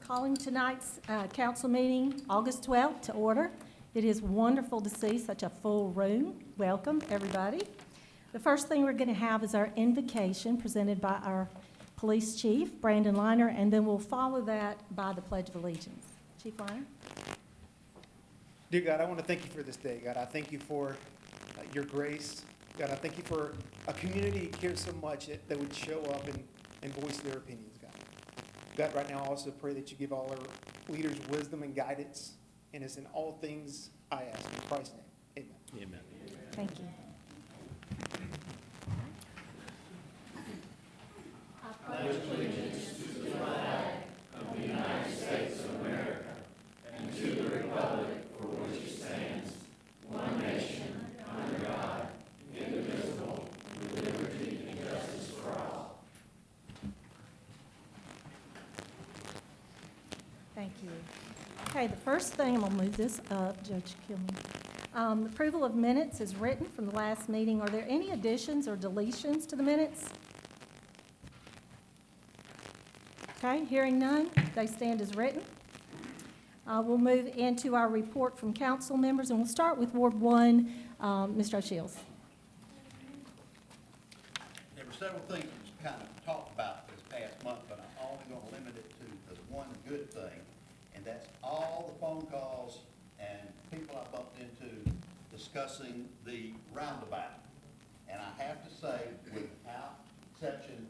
Calling tonight's council meeting, August 12th, to order. It is wonderful to see such a full room. Welcome, everybody. The first thing we're going to have is our invocation presented by our police chief, Brandon Liner, and then we'll follow that by the Pledge of Allegiance. Chief Liner. Dear God, I want to thank you for this day. God, I thank you for your grace. God, I thank you for a community who cares so much that would show up and voice their opinions, God. God, right now I also pray that you give all our leaders wisdom and guidance, and it's in all things I ask in Christ's name. Amen. Amen. Thank you. Pledge allegiance to the flag of the United States of America and to the republic for which it stands, one nation, under God, indivisible, with liberty and justice for all. Thank you. Okay, the first thing, I'm going to move this up, Judge Kilman. Approval of minutes is written from the last meeting. Are there any additions or deletions to the minutes? Okay, hearing none, they stand as written. We'll move into our report from council members, and we'll start with Ward 1, Mr. O'Shields. There were several things that was kind of talked about this past month, but I'm only going to limit it to the one good thing, and that's all the phone calls and people I bumped into discussing the roundabout. And I have to say, without exception,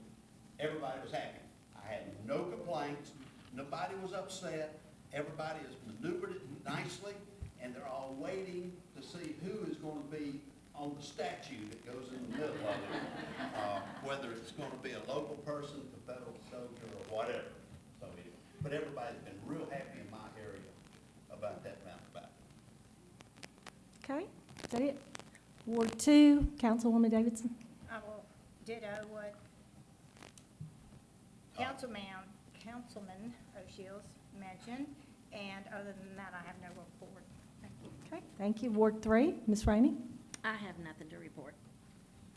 everybody was happy. I had no complaints, nobody was upset, everybody has maneuvered it nicely, and they're all waiting to see who is going to be on the statue that goes in the middle of it, whether it's going to be a local person, the federal soldier, or whatever. So, but everybody's been real happy in my area about that roundabout. Okay, is that it? Ward 2, Councilwoman Davidson. I will ditto what Councilman O'Shields mentioned, and other than that, I have no report. Thank you. Okay, thank you. Ward 3, Ms. Ramey. I have nothing to report.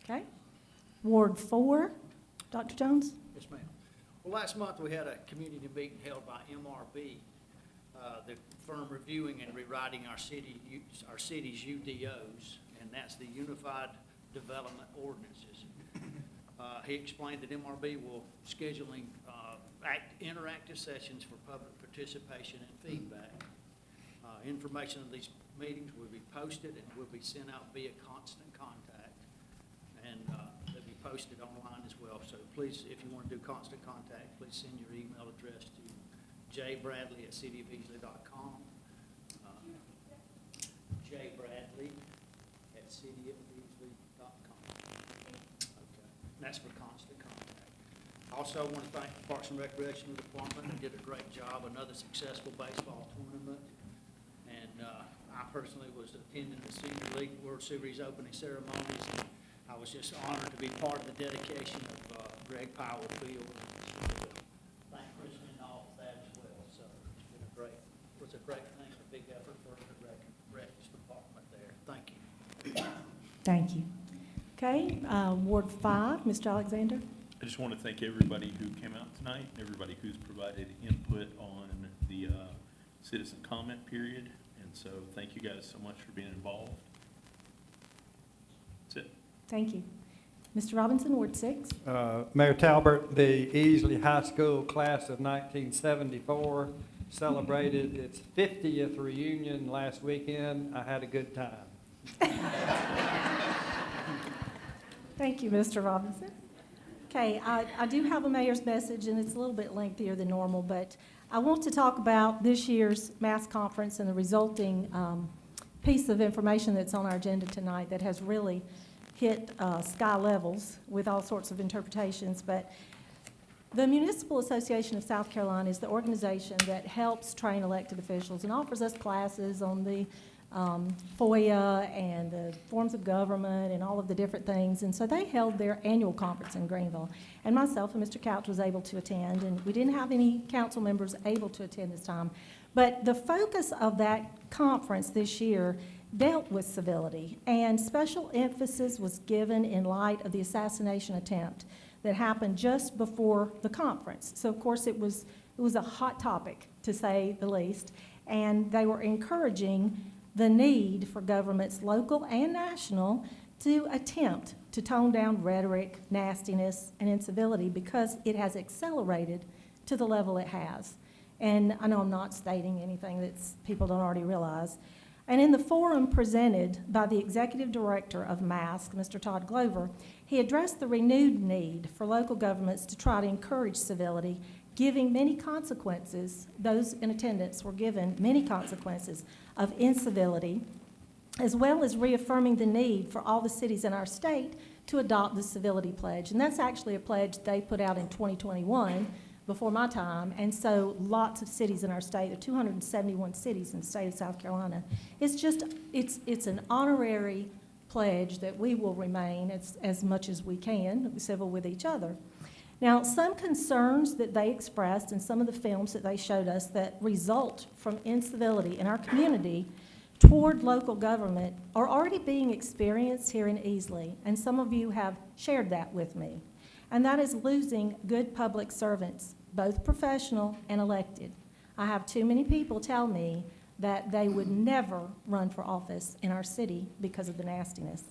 Okay. Ward 4, Dr. Jones. Yes, ma'am. Well, last month we had a community meeting held by MRB, the firm reviewing and rewriting our city's UDOs, and that's the Unified Development Ordinances. He explained that MRB will scheduling interactive sessions for public participation and feedback. Information of these meetings will be posted and will be sent out via constant contact, and they'll be posted online as well. So please, if you want to do constant contact, please send your email address to jbradley@cityofeasley.com. jbradley@cityofeasley.com. Okay, and that's for constant contact. Also, I want to thank the Parks and Recreation Department. They did a great job. Another successful baseball tournament. And I personally was attending the Senior League World Series opening ceremonies, and I was just honored to be part of the dedication of Greg Powell Field. Thank Kristen and all for that as well. So it's been a great thing, a big effort for the rec department there. Thank you. Thank you. Okay, Ward 5, Mr. Alexander. I just want to thank everybody who came out tonight, everybody who's provided input on the citizen comment period. And so thank you guys so much for being involved. That's it. Thank you. Mr. Robinson, Ward 6. Mayor Talbert, the Easley High School class of 1974 celebrated its 50th reunion last weekend. I had a good time. Thank you, Mr. Robinson. Okay, I do have a mayor's message, and it's a little bit lengthier than normal, but I want to talk about this year's mass conference and the resulting piece of information that's on our agenda tonight that has really hit sky levels with all sorts of interpretations. But the Municipal Association of South Carolina is the organization that helps train elected officials and offers us classes on the FOIA and the forms of government and all of the different things. And so they held their annual conference in Greenville. And myself and Mr. Couch was able to attend, and we didn't have any council members able to attend this time. But the focus of that conference this year dealt with civility, and special emphasis was given in light of the assassination attempt that happened just before the conference. So of course it was a hot topic, to say the least, and they were encouraging the need for governments, local and national, to attempt to tone down rhetoric, nastiness, and incivility because it has accelerated to the level it has. And I know I'm not stating anything that people don't already realize. And in the forum presented by the Executive Director of MASC, Mr. Todd Glover, he addressed the renewed need for local governments to try to encourage civility, giving many consequences. Those in attendance were given many consequences of incivility, as well as reaffirming the need for all the cities in our state to adopt the Civility Pledge. And that's actually a pledge they put out in 2021, before my time, and so lots of cities in our state, there are 271 cities in the state of South Carolina. It's an honorary pledge that we will remain as much as we can civil with each other. Now, some concerns that they expressed in some of the films that they showed us that result from incivility in our community toward local government are already being experienced here in Easley, and some of you have shared that with me. And that is losing good public servants, both professional and elected. I have too many people tell me that they would never run for office in our city because of the nastiness.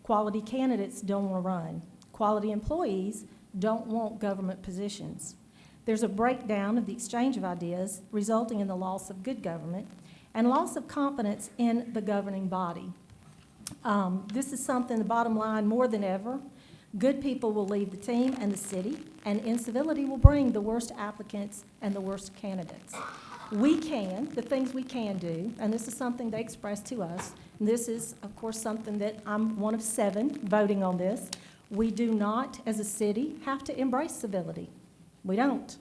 Quality candidates don't want to run. Quality employees don't want government positions. There's a breakdown of the exchange of ideas, resulting in the loss of good government and loss of confidence in the governing body. This is something, the bottom line, more than ever, good people will leave the team and the city, and incivility will bring the worst applicants and the worst candidates. The things we can do, and this is something they expressed to us, and this is, of course, something that I'm one of 7 voting on this. We do not, as a city, have to embrace civility. We don't.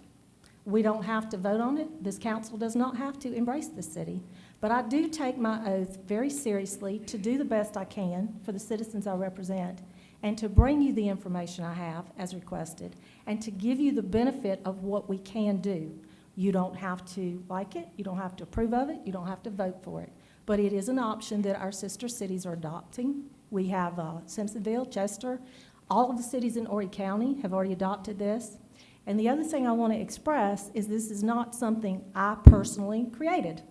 We don't have to vote on it. This council does not have to embrace the city. But I do take my oath very seriously to do the best I can for the citizens I represent, and to bring you the information I have as requested, and to give you the benefit of what we can do. You don't have to like it, you don't have to approve of it, you don't have to vote for it. But it is an option that our sister cities are adopting. We have Simpsonville, Chester, all of the cities in Horry County have already adopted this. And the other thing I want to express is this is not something I personally created.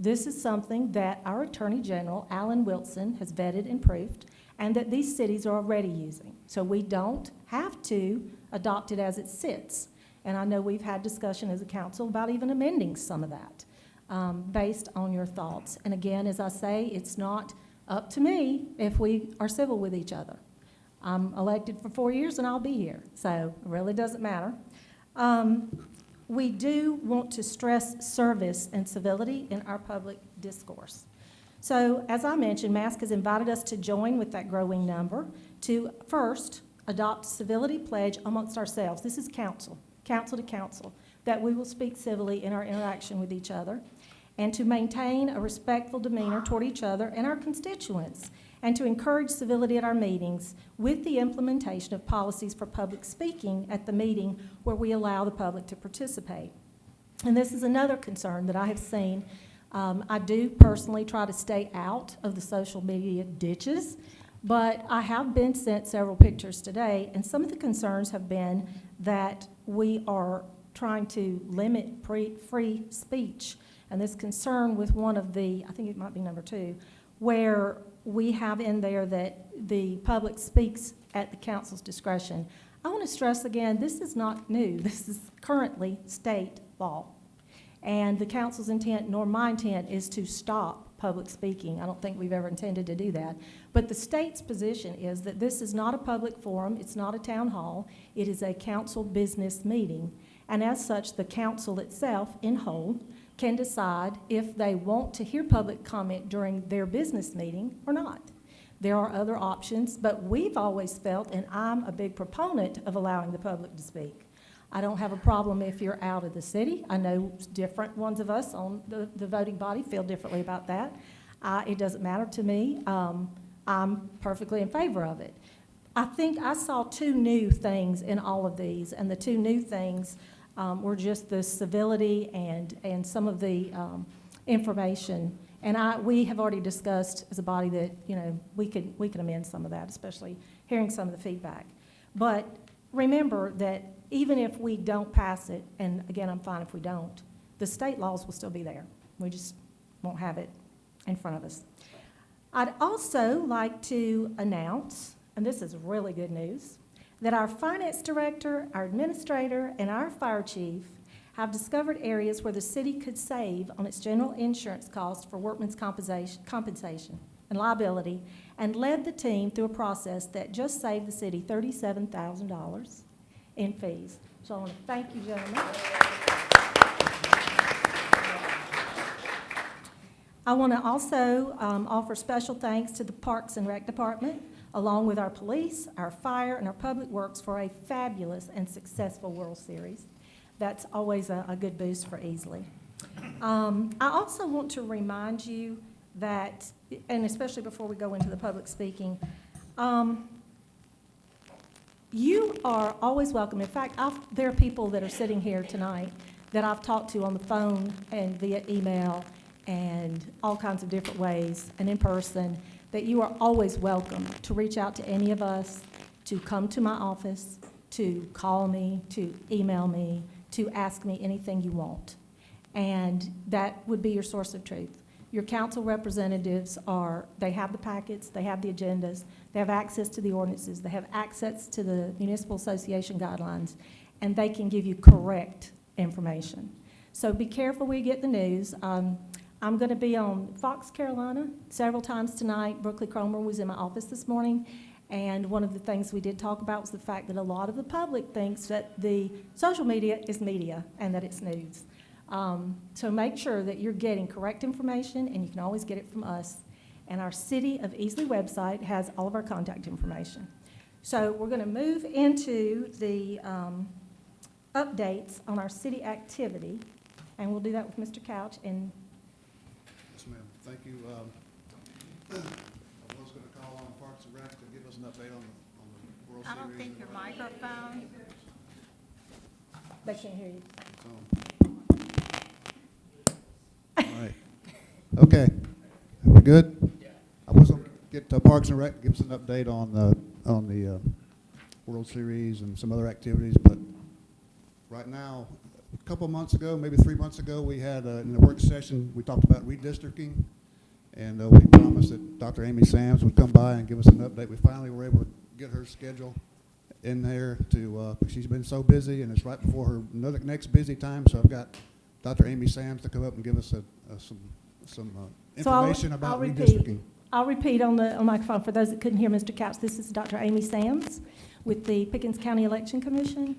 This is something that our Attorney General, Alan Wilson, has vetted and proved, and that these cities are already using. So we don't have to adopt it as it sits. And I know we've had discussion as a council about even amending some of that based on your thoughts. And again, as I say, it's not up to me if we are civil with each other. I'm elected for 4 years and I'll be here, so it really doesn't matter. We do want to stress service and civility in our public discourse. So, as I mentioned, MASC has invited us to join with that growing number to first adopt a civility pledge amongst ourselves. This is council to council, that we will speak civilly in our interaction with each other, and to maintain a respectful demeanor toward each other and our constituents, and to encourage civility at our meetings with the implementation of policies for public speaking at the meeting where we allow the public to participate. And this is another concern that I have seen. I do personally try to stay out of the social media ditches, but I have been sent several pictures today, and some of the concerns have been that we are trying to limit free speech. And this concern with one of the, I think it might be number 2, where we have in there that the public speaks at the council's discretion. I want to stress again, this is not new. This is currently state law. And the council's intent, nor my intent, is to stop public speaking. I don't think we've ever intended to do that. But the state's position is that this is not a public forum, it's not a town hall, it is a council business meeting. And as such, the council itself, in whole, can decide if they want to hear public comment during their business meeting or not. There are other options, but we've always felt, and I'm a big proponent of allowing the public to speak. I don't have a problem if you're out of the city. I know different ones of us on the voting body feel differently about that. It doesn't matter to me. I'm perfectly in favor of it. I think I saw 2 new things in all of these, and the 2 new things were just the civility and some of the information. And we have already discussed as a body that, you know, we could amend some of that, especially hearing some of the feedback. But remember that even if we don't pass it, and again, I'm fine if we don't, the state laws will still be there. We just won't have it in front of us. I'd also like to announce, and this is really good news, that our finance director, our administrator, and our fire chief have discovered areas where the city could save on its general insurance costs for workman's compensation and liability, and led the team through a process that just saved the city $37,000 in fees. So I want to thank you, gentlemen. I want to also offer special thanks to the Parks and Rec Department, along with our police, our fire, and our public works for a fabulous and successful World Series. That's always a good boost for Easley. I also want to remind you that, and especially before we go into the public speaking, you are always welcome. In fact, there are people that are sitting here tonight that I've talked to on the phone and via email and all kinds of different ways and in person, that you are always welcome to reach out to any of us, to come to my office, to call me, to email me, to ask me anything you want. And that would be your source of truth. Your council representatives they have the packets, they have the agendas, they have access to the ordinances, they have access to the municipal association guidelines, and they can give you correct information. So be careful when you get the news. I'm going to be on Fox Carolina several times tonight. Brooklyn Cromer was in my office this morning, and one of the things we did talk about was the fact that a lot of the public thinks that the social media is media and that it's news. So make sure that you're getting correct information, and you can always get it from us. And our City of Easley website has all of our contact information. So we're going to move into the updates on our city activity, and we'll do that with Mr. Couch. And Yes, ma'am. Thank you. I was going to call on Parks and Rec to give us an update on the World Series. I don't think your microphone. they can't hear you. All right. Okay. Are we good? Yeah. I was going to get Parks and Rec to give us an update on the World Series and some other activities, but right now, a couple of months ago, maybe 3 months ago, we had in the work session, we talked about redistricting, and we promised that Dr. Amy Sams would come by and give us an update. We finally were able to get her schedule in there she's been so busy, and it's right before her next busy time, so I've got Dr. Amy Sams to come up and give us some information about redistricting. I'll repeat on the microphone for those that couldn't hear Mr. Couch. This is Dr. Amy Sams with the Pickens County Election Commission.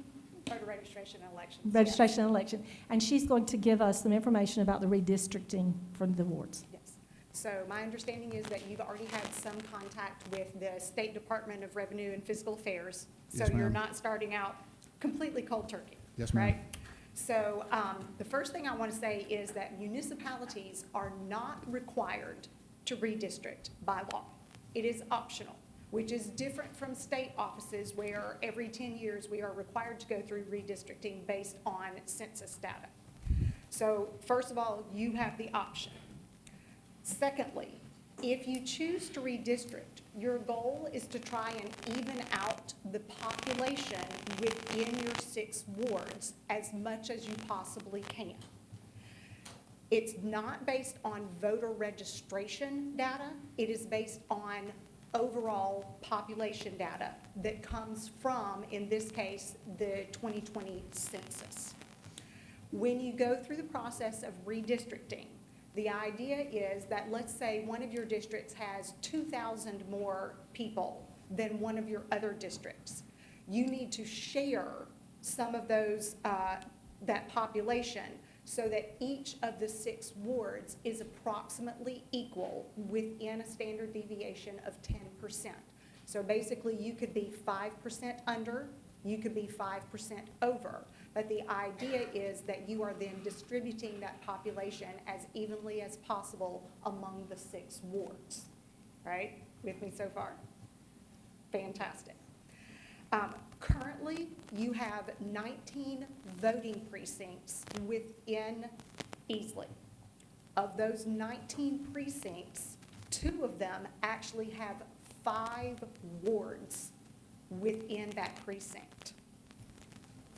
Voter registration and elections. Registration and election. And she's going to give us some information about the redistricting for the wards. Yes. So my understanding is that you've already had some contact with the State Department of Revenue and Fiscal Affairs. So Yes, you're ma'am. not starting out completely cold turkey. Yes, ma'am. Right? So the first thing I want to say is that municipalities are not required to redistrict by law. It is optional, which is different from state offices where every 10 years we are required to go through redistricting based on census data. So first of all, you have the option. Secondly, if you choose to redistrict, your goal is to try and even out the population within your 6 wards as much as you possibly can. It's not based on voter registration data. It is based on overall population data that comes from, in this case, the 2020 census. When you go through the process of redistricting, the idea is that, let's say one of your districts has 2,000 more people than one of your other districts. You need to share some of those, that population, so that each of the 6 wards is approximately equal within a standard deviation of 10%. So basically, you could be 5% under, you could be 5% over. But the idea is that you are then distributing that population as evenly as possible among the 6 wards. Right? With me so far? Fantastic. Currently, you have 19 voting precincts within Easley. Of those 19 precincts, 2 of them actually have 5 wards within that precinct.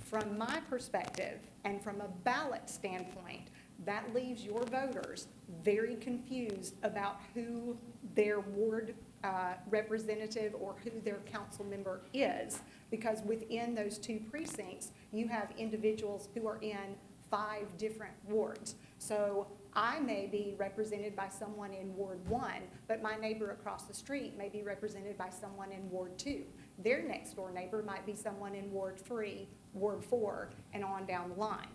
From my perspective, and from a ballot standpoint, that leaves your voters very confused about who their ward representative or who their council member is, because within those two precincts, you have individuals who are in 5 different wards. So I may be represented by someone in Ward 1, but my neighbor across the street may be represented by someone in Ward 2. Their next door neighbor might be someone in Ward 3, Ward 4, and on down the line.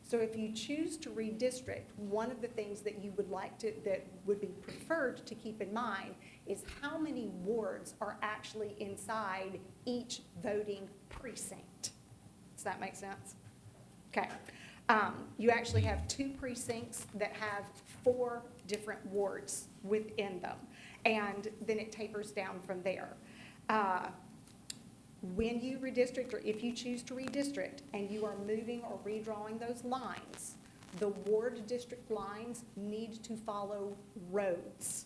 So if you choose to redistrict, one of the things that you would like to, that would be preferred to keep in mind is how many wards are actually inside each voting precinct. Does that make sense? Okay. You actually have 2 precincts that have 4 different wards within them, and then it tapers down from there. When you redistrict, or if you choose to redistrict, and you are moving or redrawing those lines, the ward district lines need to follow roads.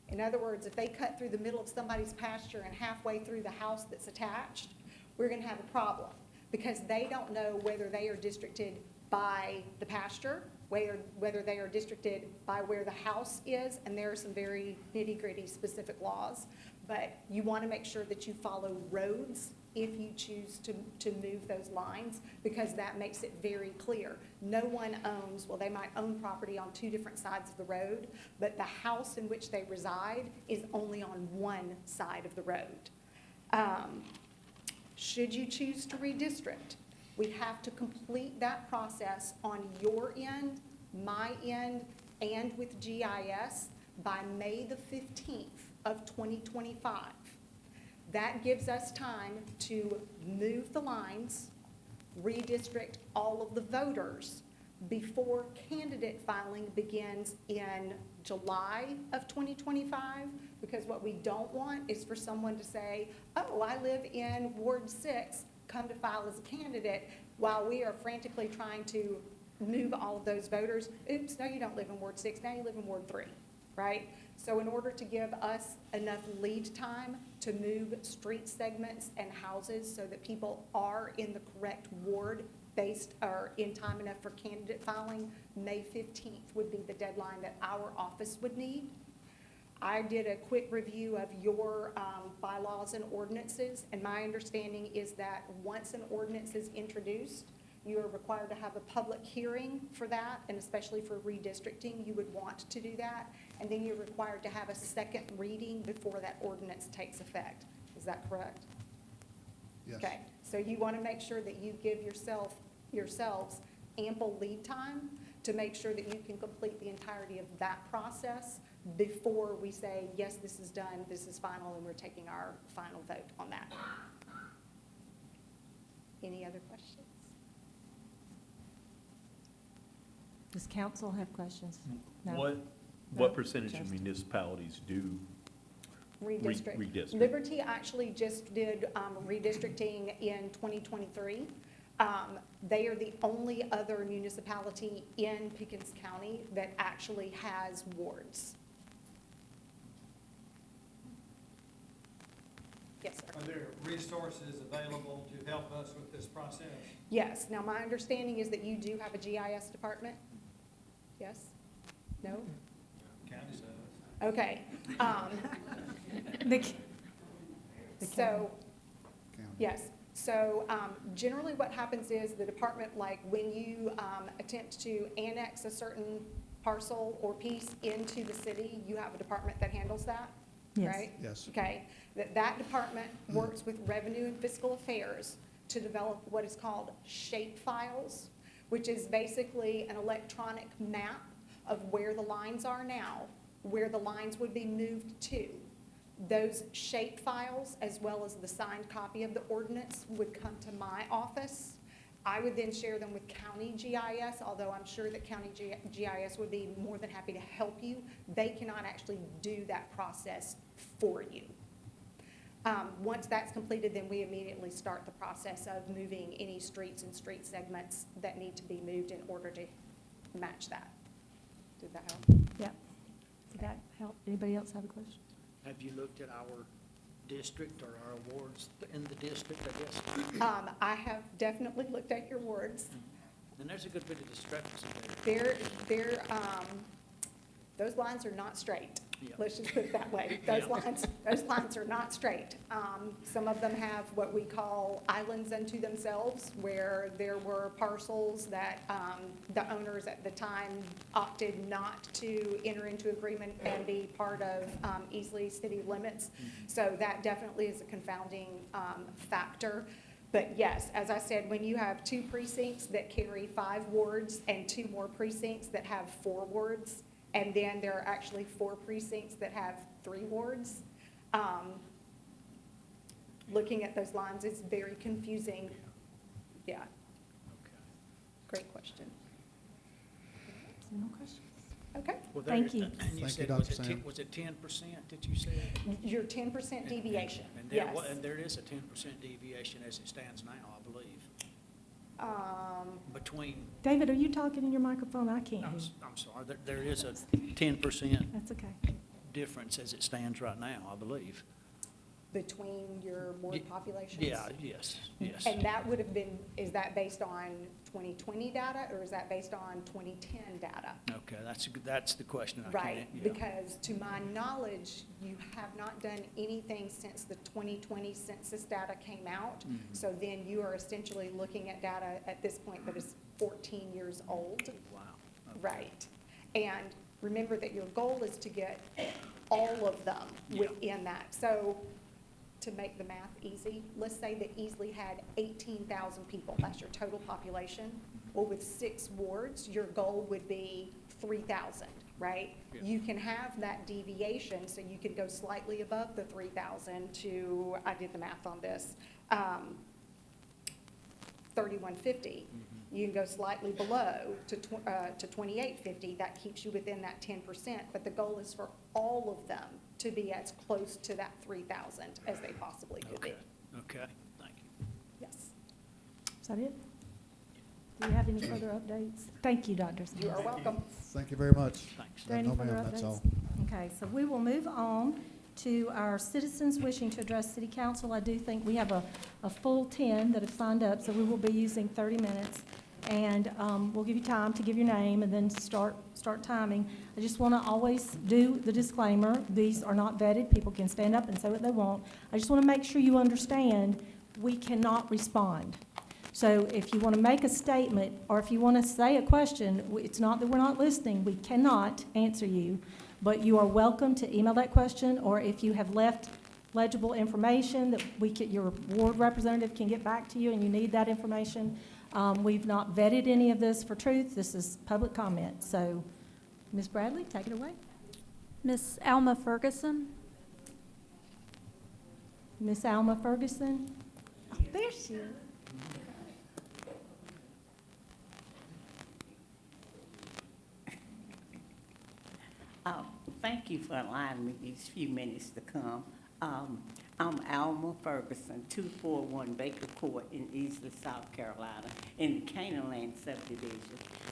In other words, if they cut through the middle of somebody's pasture and halfway through the house that's attached, we're gonna have a problem, because they don't know whether they are districted by the pasture, whether they are districted by where the house is, and there are some very nitty-gritty specific laws. But you want to make sure that you follow roads if you choose to move those lines, because that makes it very clear. No one owns, well, they might own property on 2 different sides of the road, but the house in which they reside is only on one side of the road. Should you choose to redistrict, we have to complete that process on your end, my end, and with GIS by May the 15th of 2025. That gives us time to move the lines, redistrict all of the voters before candidate filing begins in July of 2025, because what we don't want is for someone to say, oh, I live in Ward 6, come to file as a candidate, while we are frantically trying to move all of those voters. Oops, no, you don't live in Ward 6, now you live in Ward 3, right? So in order to give us enough lead time to move street segments and houses so that people are in the correct ward based, or in time enough for candidate filing, May 15th would be the deadline that our office would need. I did a quick review of your bylaws and ordinances, and my understanding is that once an ordinance is introduced, you are required to have a public hearing for that, and especially for redistricting, you would want to do that. And then you're required to have a second reading before that ordinance takes effect. Is that correct? Yes. Okay, so you want to make sure that you give yourselves ample lead time to make sure that you can complete the entirety of that process before we say, yes, this is done, this is final, and we're taking our final vote on that. Any other questions? Does council have questions? No? What No? percentage of Just- municipalities do Redistrict. redistrict? Liberty actually just did redistricting in 2023. They are the only other municipality in Pickens County that actually has wards. Yes, sir. Are there resources available to help us with this process? Yes. Now, my understanding is that you do have a GIS department? Yes? No? County does. Okay. The So, County. yes. So generally what happens is the department, like when you attempt to annex a certain parcel or piece into the city, you have a department that handles that, Yes. right? Yes. Okay. That department works with Revenue and Fiscal Affairs to develop what is called shape files, which is basically an electronic map of where the lines are now, where the lines would be moved to. Those shape files, as well as the signed copy of the ordinance, would come to my office. I would then share them with county GIS, although I'm sure that county GIS would be more than happy to help you. They cannot actually do that process for you. Once that's completed, then we immediately start the process of moving any streets and street segments that need to be moved in order to match that. Did that help? Yeah. Did that help? Anybody else have a question? Have you looked at our district or our awards in the district, I guess? I have definitely looked at your words. And there's a good bit of discrepancy there. Those lines are not straight. Yeah. Let's just put it that way. Those lines are not straight. Some of them have what we call islands unto themselves, where there were parcels that the owners at the time opted not to enter into agreement and be part of Easley city limits. So that definitely is a confounding factor. But yes, as I said, when you have 2 precincts that carry 5 wards and 2 more precincts that have 4 wards, and then there are actually 4 precincts that have 3 wards, looking at those lines is very confusing. Yeah, Okay. great question. No questions? Okay, Well, Thank there- you. And Thank you you, said, Dr. was it Sam. was it 10%, did you say? your 10% deviation, And there yes. and there is a 10% deviation as it stands now, I believe, between, David, are you talking in your microphone? I can't hear you. I'm sorry, there is a 10% That's okay. difference as it stands right now, I believe. Between your ward populations? Yeah, yes, yes. And that would have been, is that based on 2020 data, or is that based on 2010 data? Okay, that's the question I can't. Right, yeah. because to my knowledge, you have not done anything since the 2020 census data came out. Mhm. So then you are essentially looking at data at this point that is 14 years old. Wow. Okay. Right. And remember that your goal is to get all of them Yeah. within that. So to make the math easy, let's say that Easley had 18,000 people, that's your total population. Well, with 6 wards, your goal would be 3,000, right? Yeah. You can have that deviation, so you can go slightly above the 3,000 to, I did the math on this, 3,150. You can go slightly below to 2,850. That keeps you within that 10%. But the goal is for all of them to be as close to that 3,000 as they possibly could be. Okay, okay, thank you. Yes. Is that it? Do you have any further updates? Thank you, Dr. You are welcome. Thank you very much. Thanks. Is there any No, further ma'am, that's updates? all. Okay, so we will move on to our citizens wishing to address city council. I do think we have a full 10 that have signed up, so we will be using 30 minutes. And we'll give you time to give your name and then start timing. I just want to always do the disclaimer, these are not vetted, people can stand up and say what they want. I just want to make sure you understand, we cannot respond. So if you want to make a statement, or if you want to say a question, it's not that we're not listening, we cannot answer you, but you are welcome to email that question, or if you have left legible information that your ward representative can get back to you and you need that information. We've not vetted any of this for truth. This is public comment. So, Ms. Bradley, take it away. Miss Alma Ferguson. Miss Alma Ferguson. Oh, there she is. Thank you for allowing me these few minutes to come. I'm Alma Ferguson, 241 Baker Court in Easley, South Carolina, in the Canaanland subdivision.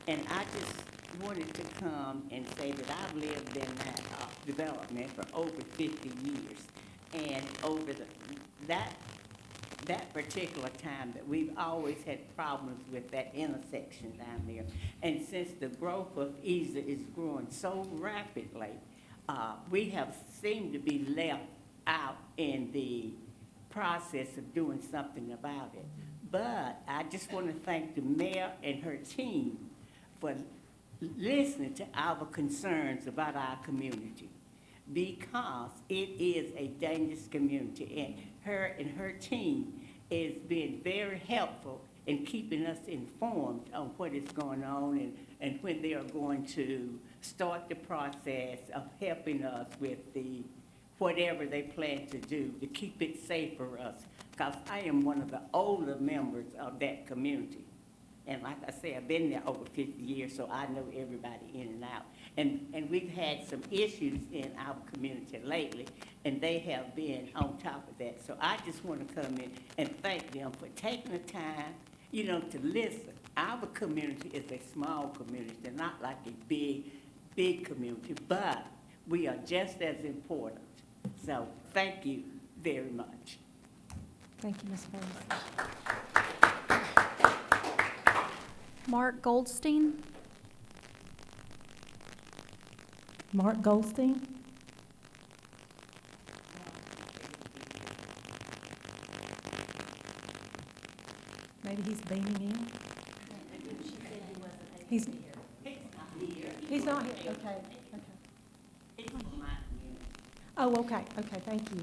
And I just wanted to come and say that I've lived in that development for over 50 years. And over that particular time, that we've always had problems with that intersection down there. And since the growth of Easley is growing so rapidly, we have seemed to be left out in the process of doing something about it. But I just want to thank the mayor and her team for listening to our concerns about our community, because it is a dangerous community, and her team is being very helpful in keeping us informed on what is going on and when they are going to start the process of helping us with whatever they plan to do to keep it safe for us. Because I am one of the older members of that community. And like I say, I've been there over 50 years, so I know everybody in and out. And we've had some issues in our community lately, and they have been on top of that. So I just want to come in and thank them for taking the time, to listen. Our community is a small community, not like a big community, but we are just as important. So thank you very much. Thank you, Ms. Ferguson. Mark Goldstein. Mark Goldstein? Maybe he's beaming in? He's He's not here, okay, okay. Oh, okay, okay, thank you.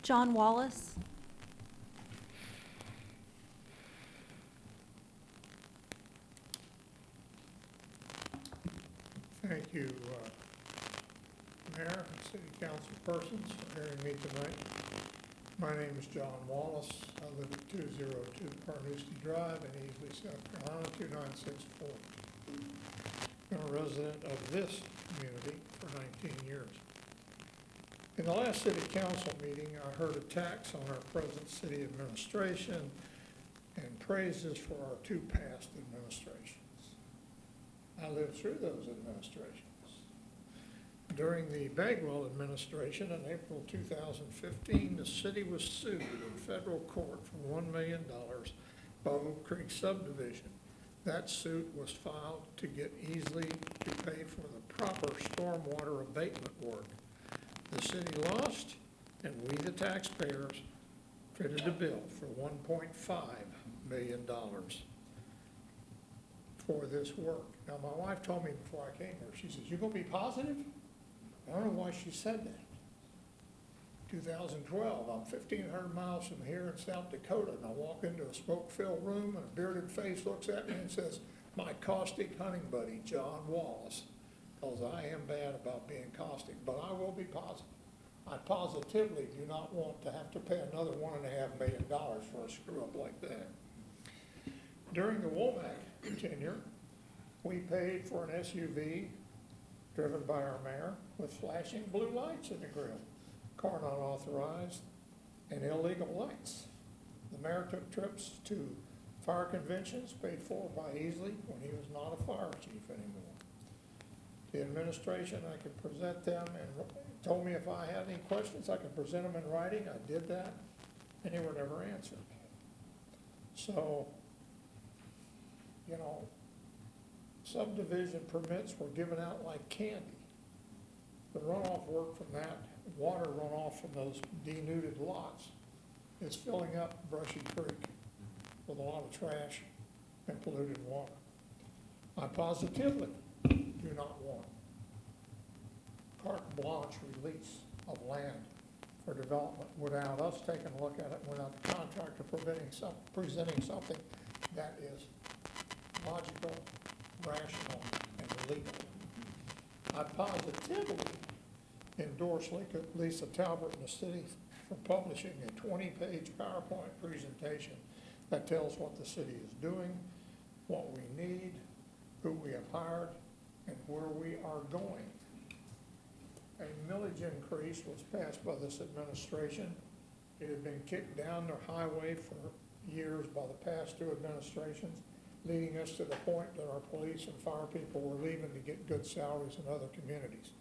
John Wallace. Thank you, Mayor and City Council persons for hearing me tonight. My name is John Wallace. I live at 202 Carnoustie Drive in Easley, South Carolina, 29640. Been a resident of this community for 19 years. In the last city council meeting, I heard attacks on our present city administration and praises for our two past administrations. I lived through those administrations. During the Bagwell administration in April 2015, the city was sued in federal court for $1 million by Oak Creek subdivision. That suit was filed to get Easley to pay for the proper stormwater abatement work. The city lost, and we, the taxpayers, fitted a bill for $1.5 million for this work. Now, my wife told me before I came here, she says, "You gonna be positive?" I don't know why she said that. 2012, I'm 1,500 miles from here in South Dakota, and I walk into a smoke-filled room, and a bearded face looks at me and says, "My caustic hunting buddy, John Wallace," because I am bad about being caustic, but I will be positive. I positively do not want to have to pay another $1.5 million for a screw-up like that. During the Womack tenure, we paid for an SUV driven by our mayor with flashing blue lights in the grill, car not authorized, and illegal lights. The mayor took trips to fire conventions paid for by Easley when he was not a fire chief anymore. The administration, I could present them, and told me if I had any questions, I could present them in writing. I did that, and they were never answered. So, you know, subdivision permits were given out like candy. The runoff work from that, water runoff from those denuded lots is filling up Brushy Creek with a lot of trash and polluted water. I positively do not want carte blanche release of land for development without us taking a look at it, without the contractor presenting something that is logical, rational, and legal. I positively endorse Lisa Talbert and the city for publishing a 20-page PowerPoint presentation that tells what the city is doing, what we need, who we have hired, and where we are going. A millage increase was passed by this administration. It had been kicked down the highway for years by the past two administrations, leading us to the point that our police and fire people were leaving to get good salaries in other communities.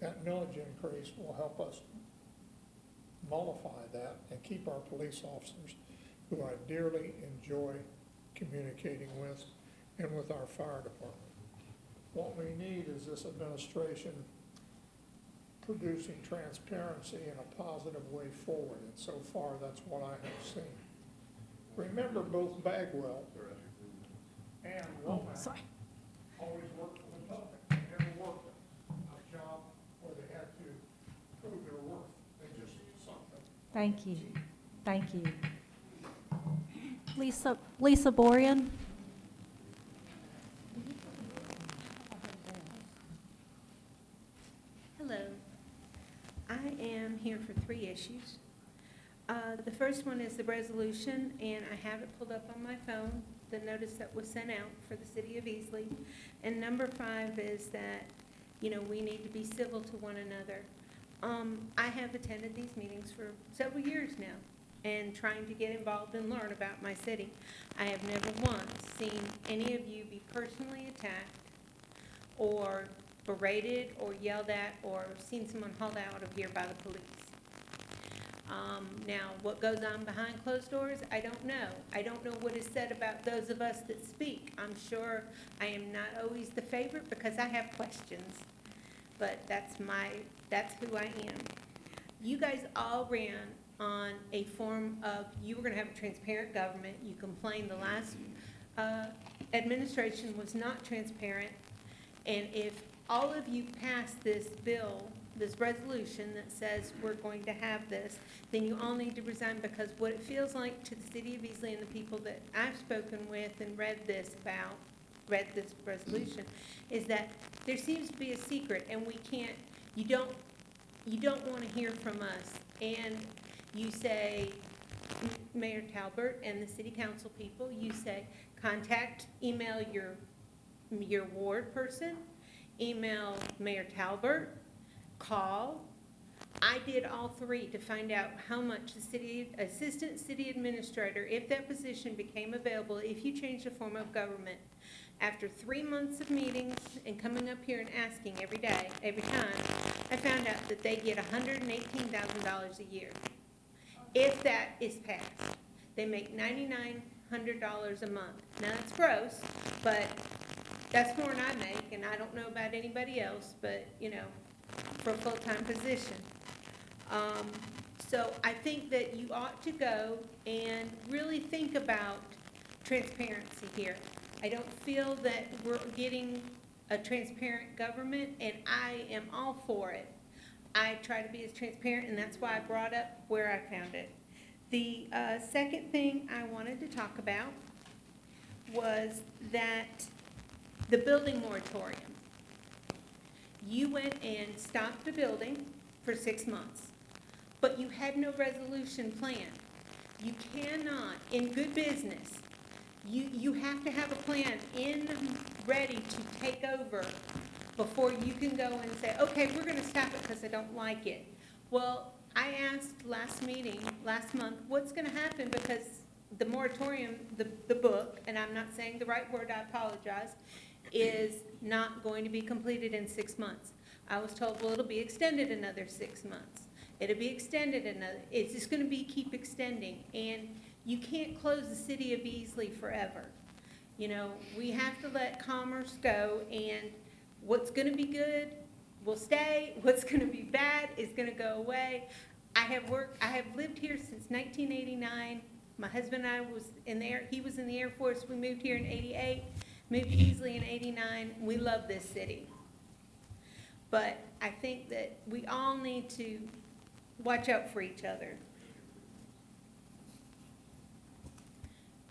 That millage increase will help us mollify that and keep our police officers, who I dearly enjoy communicating with, and with our fire department. What we need is this administration producing transparency in a positive way forward, and so far that's what I have seen. Remember, both Bagwell and Womack always worked for the public. They never worked a job where they had to prove their worth. They just something. Thank you, thank you. Lisa Borean. Hello. I am here for 3 issues. The first one is the resolution, and I have it pulled up on my phone, the notice that was sent out for the city of Easley. And number 5 is that, you know, we need to be civil to one another. I have attended these meetings for several years now and trying to get involved and learn about my city. I have never once seen any of you be personally attacked or berated or yelled at or seen someone hauled out of here by the police. Now, what goes on behind closed doors, I don't know. I don't know what is said about those of us that speak. I'm sure I am not always the favorite because I have questions, but that's who I am. You guys all ran on a form of, you were gonna have a transparent government. You complained the last administration was not transparent. And if all of you pass this bill, this resolution that says we're going to have this, then you all need to resign, because what it feels like to the city of Easley and the people that I've spoken with and read this resolution, is that there seems to be a secret, and we can't, you don't want to hear from us. And you say, Mayor Talbert and the city council people, you say, email your ward person, email Mayor Talbert, call. I did all three to find out how much the assistant city administrator, if that position became available, if you change the form of government. After 3 months of meetings and coming up here and asking every day, every time, I found out that they get $118,000 a year. If that is passed, they make $9,900 a month. Now, that's gross, but that's more than I make, and I don't know about anybody else, but, you know, for a full-time position. So I think that you ought to go and really think about transparency here. I don't feel that we're getting a transparent government, and I am all for it. I try to be as transparent, and that's why I brought up where I found it. The second thing I wanted to talk about was that the building moratorium. You went and stopped the building for 6 months, but you had no resolution plan. You cannot, in good business, you have to have a plan ready to take over before you can go and say, okay, we're gonna stop it because I don't like it. Well, I asked last month, what's gonna happen, because the moratorium, the book, and I'm not saying the right word, I apologize, is not going to be completed in 6 months. I was told, well, it'll be extended another 6 months. It'll be extended it's just gonna keep extending, and you can't close the city of Easley forever. You know, we have to let commerce go, and what's gonna be good will stay, what's gonna be bad is gonna go away. I have lived here since 1989. My husband and I he was in the Air Force, we moved here in 88, moved to Easley in 89, we love this city. But I think that we all need to watch out for each other.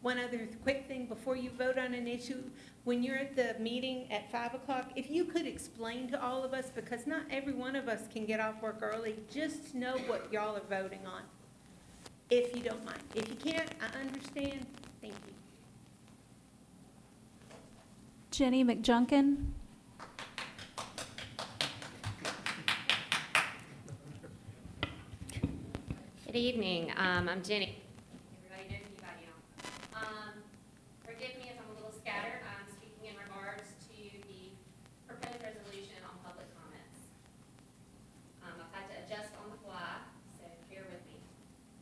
One other quick thing before you vote on an issue, when you're at the meeting at 5 o'clock, if you could explain to all of us, because not every one of us can get off work early, just know what y'all are voting on, if you don't mind. If you can't, I understand. Thank you. Jenny McJunkin. Good evening. I'm Jenny. Everybody knows me by now. Forgive me if I'm a little scattered. I'm speaking in regards to the proposed resolution on public comments. I've had to adjust on the fly, so bear with me.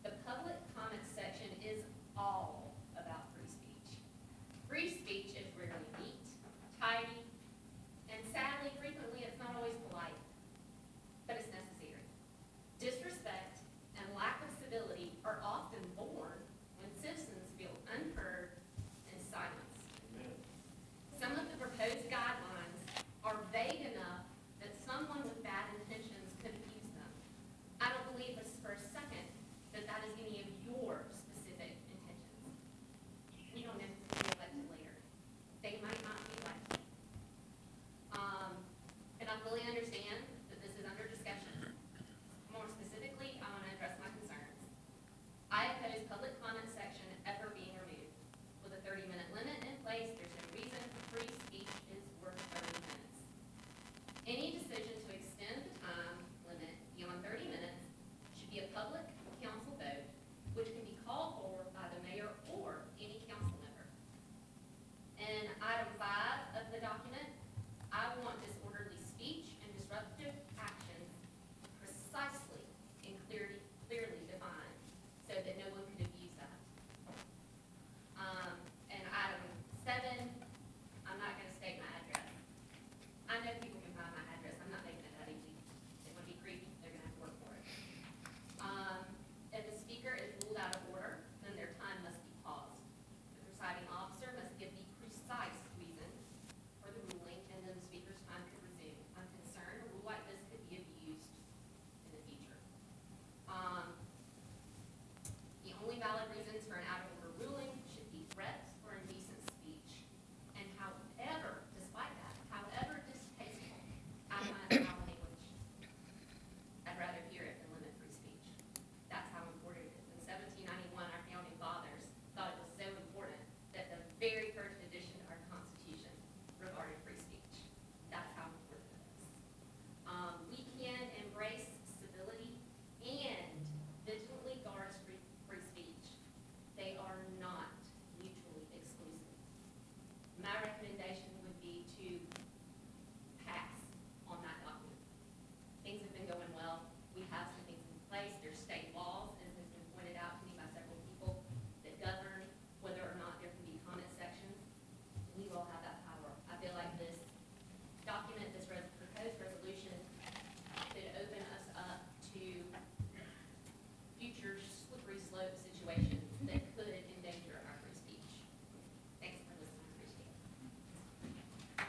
The public comments section is all about free speech. Free speech is rarely neat, tidy, and sadly, frequently, it's not always polite, but it's necessary. Disrespect and lack of civility are often born when citizens feel unheard and silenced. Some of the proposed guidelines are vague enough that someone with bad intentions could abuse them. I don't believe for a second that that is any of your specific intentions. You don't have to be elected later. They might not be elected. And I fully understand that this is under discussion. More specifically, I want to address my concerns. I oppose public comment section ever being removed. With a 30-minute limit in place, there's no reason free speech is worth 30 minutes. Any decision to extend the time limit beyond 30 minutes should be a public council vote, which can be called for by the mayor or any council member. In item 5 of the document, I want disorderly speech and disruptive actions precisely and clearly defined.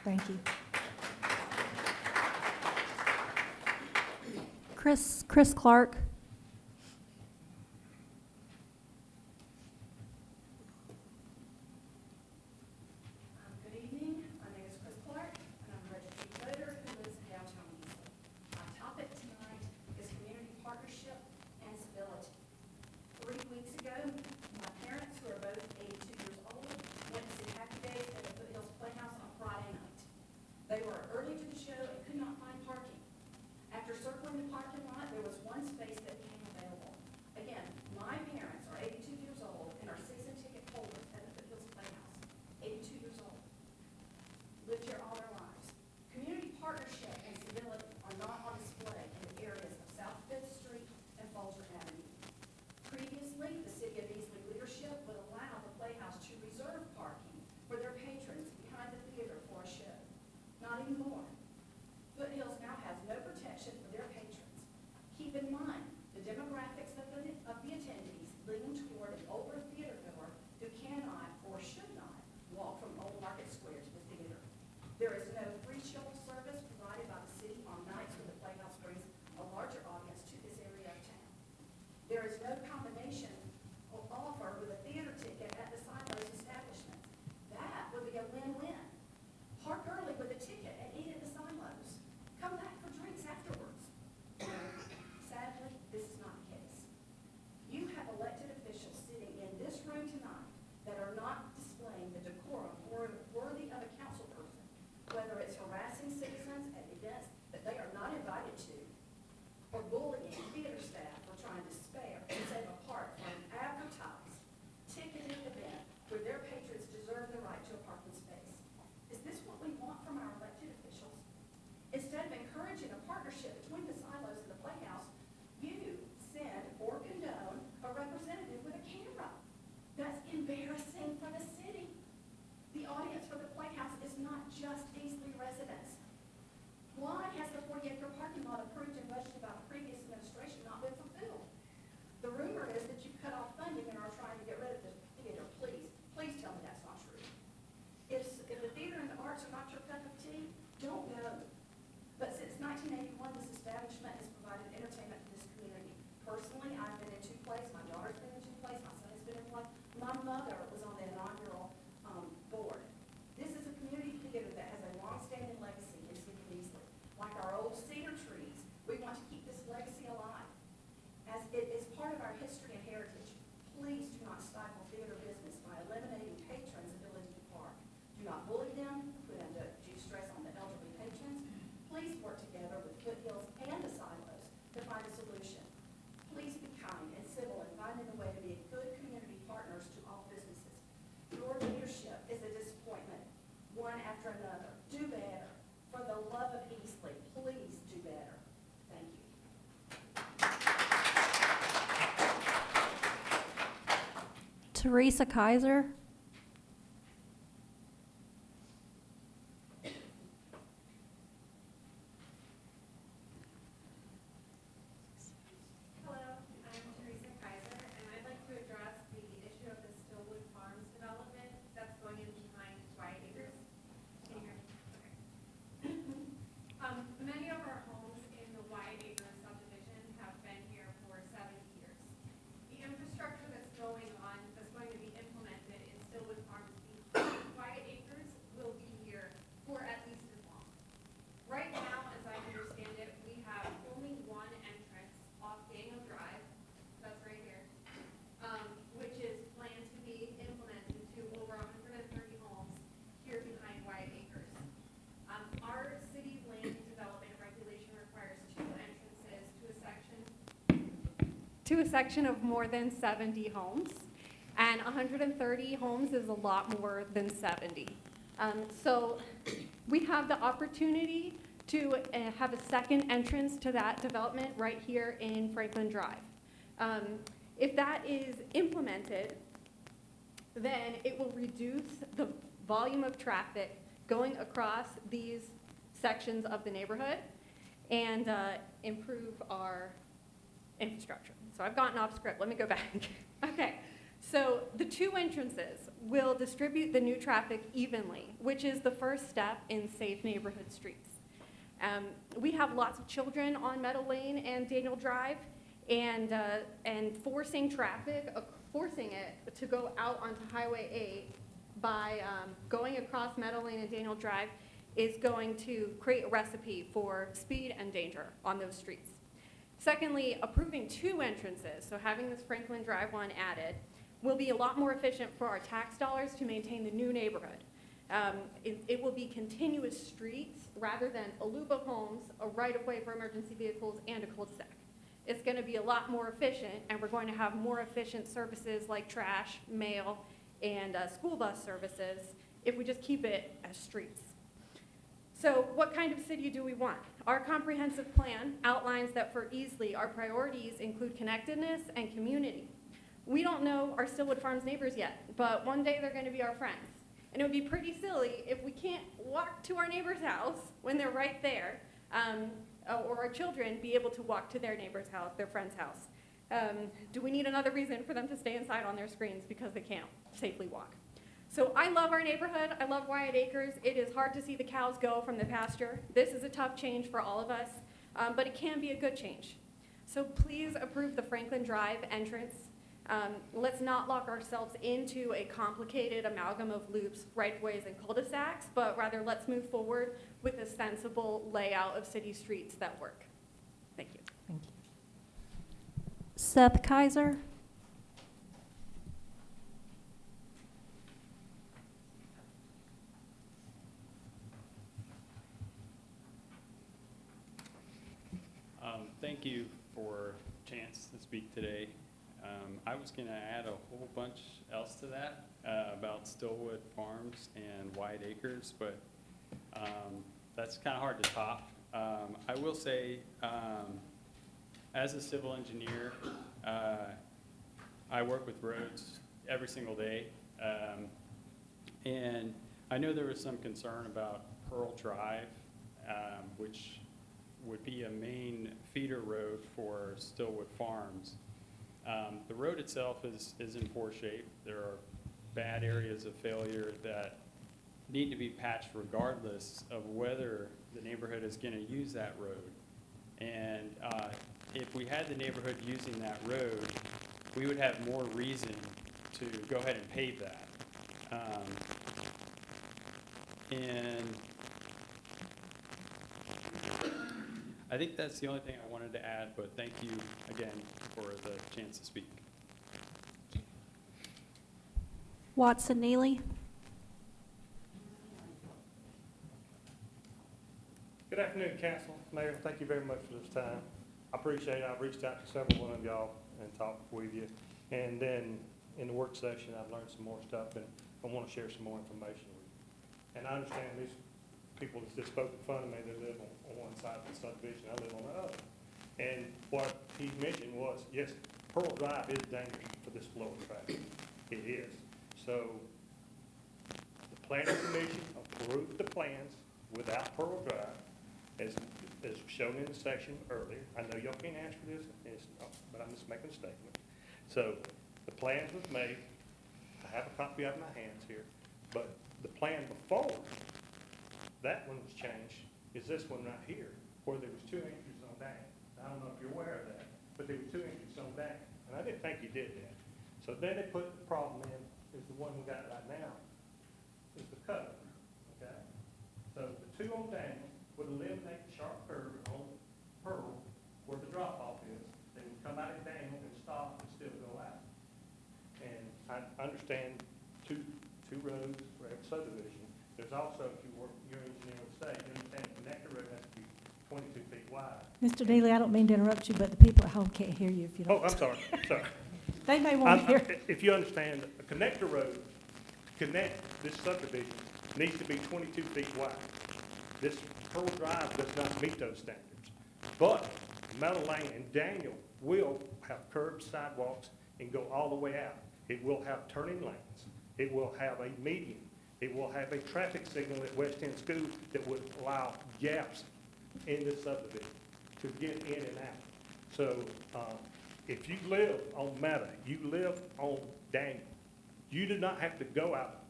Thank you. Chris Clark. Good evening. My name is Chris Clark, and I'm a registered voter who lives in downtown Easley. My topic tonight is community partnership and civility. 3 weeks ago, my parents, who are both 82 years old, went to see Happy Days at the Foothills Playhouse on Friday night. They were early to the show and could not find parking. After circling the parking lot, there was one space that became available. Again, my parents are 82 years old and are season ticket holders at the Foothills Playhouse. 82 years old. Lived here all their lives. Community partnership and civility are not on display in the areas of South Fifth Street and Folger Avenue. Previously, the City of Easley leadership would allow the Playhouse to reserve parking for their patrons behind the theater for a show. Not anymore. Foothills now has no protection for their patrons. Keep in mind, the demographics of the attendees lean toward an older theater goer who cannot or should not walk from Old Market Square to the theater. There is no free shuttle service provided by the city on nights when the Playhouse brings a larger audience to this area of town. There is no combination or offer with a theater ticket at the Silos establishments. That would be a win-win. Park early with a ticket and eat at the Silos. Come back for drinks afterwards. Sadly, this is not the case. You have elected officials sitting in this room tonight that are not displaying the decorum worthy of a council person, whether it's harassing citizens at events that they are not invited to, or bullying theater staff for trying to spare and save a part for an advertised, ticketed event where their patrons deserve the right to a parking space. Is this what we want from our elected officials? Instead of encouraging a partnership between the Silos and the Playhouse, you send or condone a representative with a camera. That's embarrassing for the city. The audience for the Playhouse is not just Easley residents. Why has the 40-acre parking lot approved and budgeted by the previous administration not been fulfilled? The rumor is that you've cut off funding and are trying to get rid of the theater. Please tell me that's not true. If the theater and the arts are not your cup of tea, don't go. But since 1981, this establishment has provided entertainment to this community. Personally, I've been in 2 plays, my daughter's been in 2 plays, my son has been in 1. My mother was on the inaugural board. This is a community theater that has a long-standing legacy in the city of Easley. Like our old cedar trees, we want to keep this legacy alive. As it is part of our history and heritage, please do not stifle theater business by eliminating patrons' ability to park. Do not bully them, put undue stress on the elderly patrons. Please work together with Foothills and the Silos to find a solution. Please be kind and civil in finding a way to be good community partners to all businesses. Your leadership is a disappointment, one after another. Do better. For the love of Easley, please do better. Thank you. Teresa Kaiser. Hello, I'm Teresa Kaiser, and I'd like to address the issue of the Stillwood Farms development that's going in behind Wyatt Acres. Can you hear me? Okay. Many of our homes in the Wyatt Acres subdivision have been here for 70 years. The infrastructure that's going to be implemented in Stillwood Farms behind Wyatt Acres will be here for at least as long. Right now, as I understand it, we have only one entrance off Daniel Drive, that's right here, which is planned to be implemented to over 130 homes here behind Wyatt Acres. Our city land development regulation requires 2 entrances to a section of more than 70 homes, and 130 homes is a lot more than 70. So we have the opportunity to have a second entrance to that development right here in Franklin Drive. If that is implemented, then it will reduce the volume of traffic going across these sections of the neighborhood and improve our infrastructure. So I've gotten off script. Let me go back. Okay. So the two entrances will distribute the new traffic evenly, which is the first step in safe neighborhood streets. We have lots of children on Meadow Lane and Daniel Drive, and forcing it to go out onto Highway 8 by going across Meadow Lane and Daniel Drive is going to create a recipe for speed and danger on those streets. Secondly, approving two entrances, so having this Franklin Drive one added, will be a lot more efficient for our tax dollars to maintain the new neighborhood. It will be continuous streets rather than Aluba homes, a right-of-way for emergency vehicles, and a cul-de-sac. It's going to be a lot more efficient, and we're going to have more efficient services like trash, mail, and school bus services if we just keep it as streets. So what kind of city do we want? Our comprehensive plan outlines that for Easley, our priorities include connectedness and community. We don't know our Stillwood Farms neighbors yet, but one day they're going to be our friends. And it would be pretty silly if we can't walk to our neighbor's house when they're right there, or our children be able to walk to their neighbor's house, their friend's house. Do we need another reason for them to stay inside on their screens because they can't safely walk? So I love our neighborhood. I love Wyatt Acres. It is hard to see the cows go from the pasture. This is a tough change for all of us, but it can be a good change. So please approve the Franklin Drive entrance. Let's not lock ourselves into a complicated amalgam of loops, right-of-ways, and cul-de-sacs, but rather let's move forward with a sensible layout of city streets that work. Thank you. Thank you. Seth Kaiser. Thank you for a chance to speak today. I was going to add a whole bunch else to that about Stillwood Farms and Wyatt Acres, but that's kind of hard to top. I will say, as a civil engineer, I work with roads every single day, and I know there was some concern about Pearl Drive, which would be a main feeder road for Stillwood Farms. The road itself is in poor shape. There are bad areas of failure that need to be patched regardless of whether the neighborhood is going to use that road. And if we had the neighborhood using that road, we would have more reason to go ahead and pave that. And I think that's the only thing I wanted to add, but thank you again for the chance to speak. Watson Neely. Good afternoon, Council, Mayor. Thank you very much for this time. I appreciate it. I've reached out to several of y'all and talked with you. And then in the work session, I've learned some more stuff, and I want to share some more information with you. And I understand these people that just spoke in front of me, they live on one side of the subdivision, I live on the other. And what he mentioned was, yes, Pearl Drive is dangerous for this flow of traffic. It is. So the Planning Commission approved the plans without Pearl Drive, as shown in the section earlier. I know y'all can't answer this, but I'm just making a statement. So the plans was made. I have a copy of it in my hands here, but the plan before that one was changed is this one right here, where there was 2 inches on down. I don't know if you're aware of that, but there was 2 inches on down, and I didn't think you did that. So then they put the problem in, is the one we got right now, is the cut, okay? So the 2 on down would eliminate the sharp curve on Pearl, where the drop-off is. They would come out of Daniel and stop and still go out. And I understand two roads for every subdivision. There's also, if you work, your engineer would say, you understand the connector road has to be 22 feet wide. Mr. Neely, I don't mean to interrupt you, but the people at home can't hear you if you don't. Oh, I'm sorry, sorry. They may want to hear. If you understand, a connector road, connect this subdivision, needs to be 22 feet wide. This Pearl Drive does not meet those standards. But Meadow Lane and Daniel will have curved sidewalks and go all the way out. It will have turning lanes. It will have a median. It will have a traffic signal at West End School that would allow gaps in this subdivision to get in and out. So If you live on Meta, you live on Daniel, you do not have to go out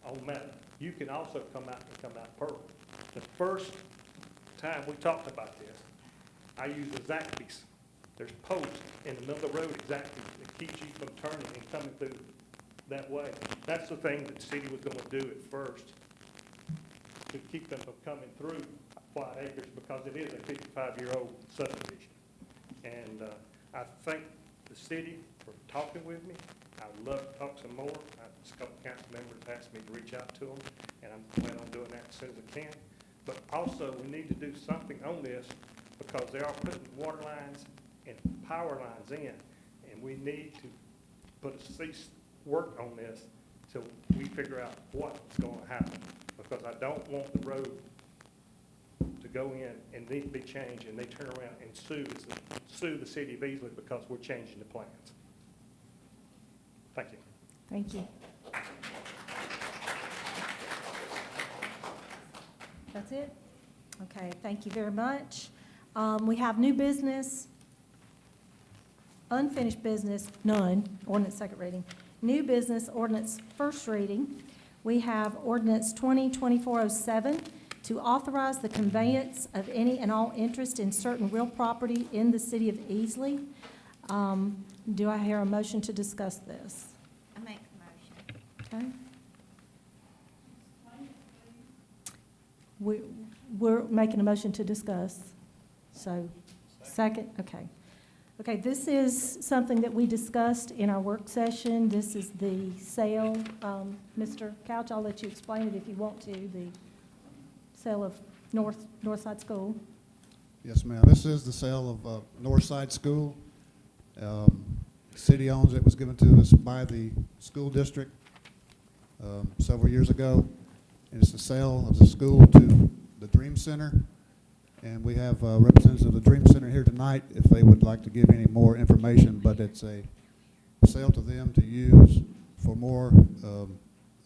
on Meta. You can also come out Pearl. The first time we talked about this, I used Zaxby's. There's posts in the middle of the road exactly that keeps you from turning and coming through that way. That's the thing that the city was gonna do at first, to keep them from coming through White Acres, because it is a 55-year-old subdivision. And I thank the city for talking with me. I'd love to talk some more. A couple council members asked me to reach out to them, and I'm planning on doing that as soon as I can. But also, we need to do something on this, because they are putting water lines and power lines in, and we need to put a cease work on this till we figure out what's going to happen, because I don't want the road to go in and need to be changed, and they turn around and sue the city of Easley because we're changing the plans. Thank you. Thank you. That's it? Okay, thank you very much. We have new business, unfinished business, none, ordinance second reading. New business, ordinance first reading. We have ordinance 2024-07 to authorize the conveyance of any and all interest in certain real property in the city of Easley. Do I hear a motion to discuss this? I make the motion. Okay. We're making a motion to discuss. So, second, okay. Okay, this is something that we discussed in our work session. This is the sale. Mr. Couch, I'll let you explain it if you want to, the sale of Northside School. Yes, ma'am. This is the sale of Northside School. City owns it. It was given to us by the school district several years ago. And it's the sale of the school to the Dream Center. And we have representatives of the Dream Center here tonight if they would like to give any more information. But it's a sale to them to use for more of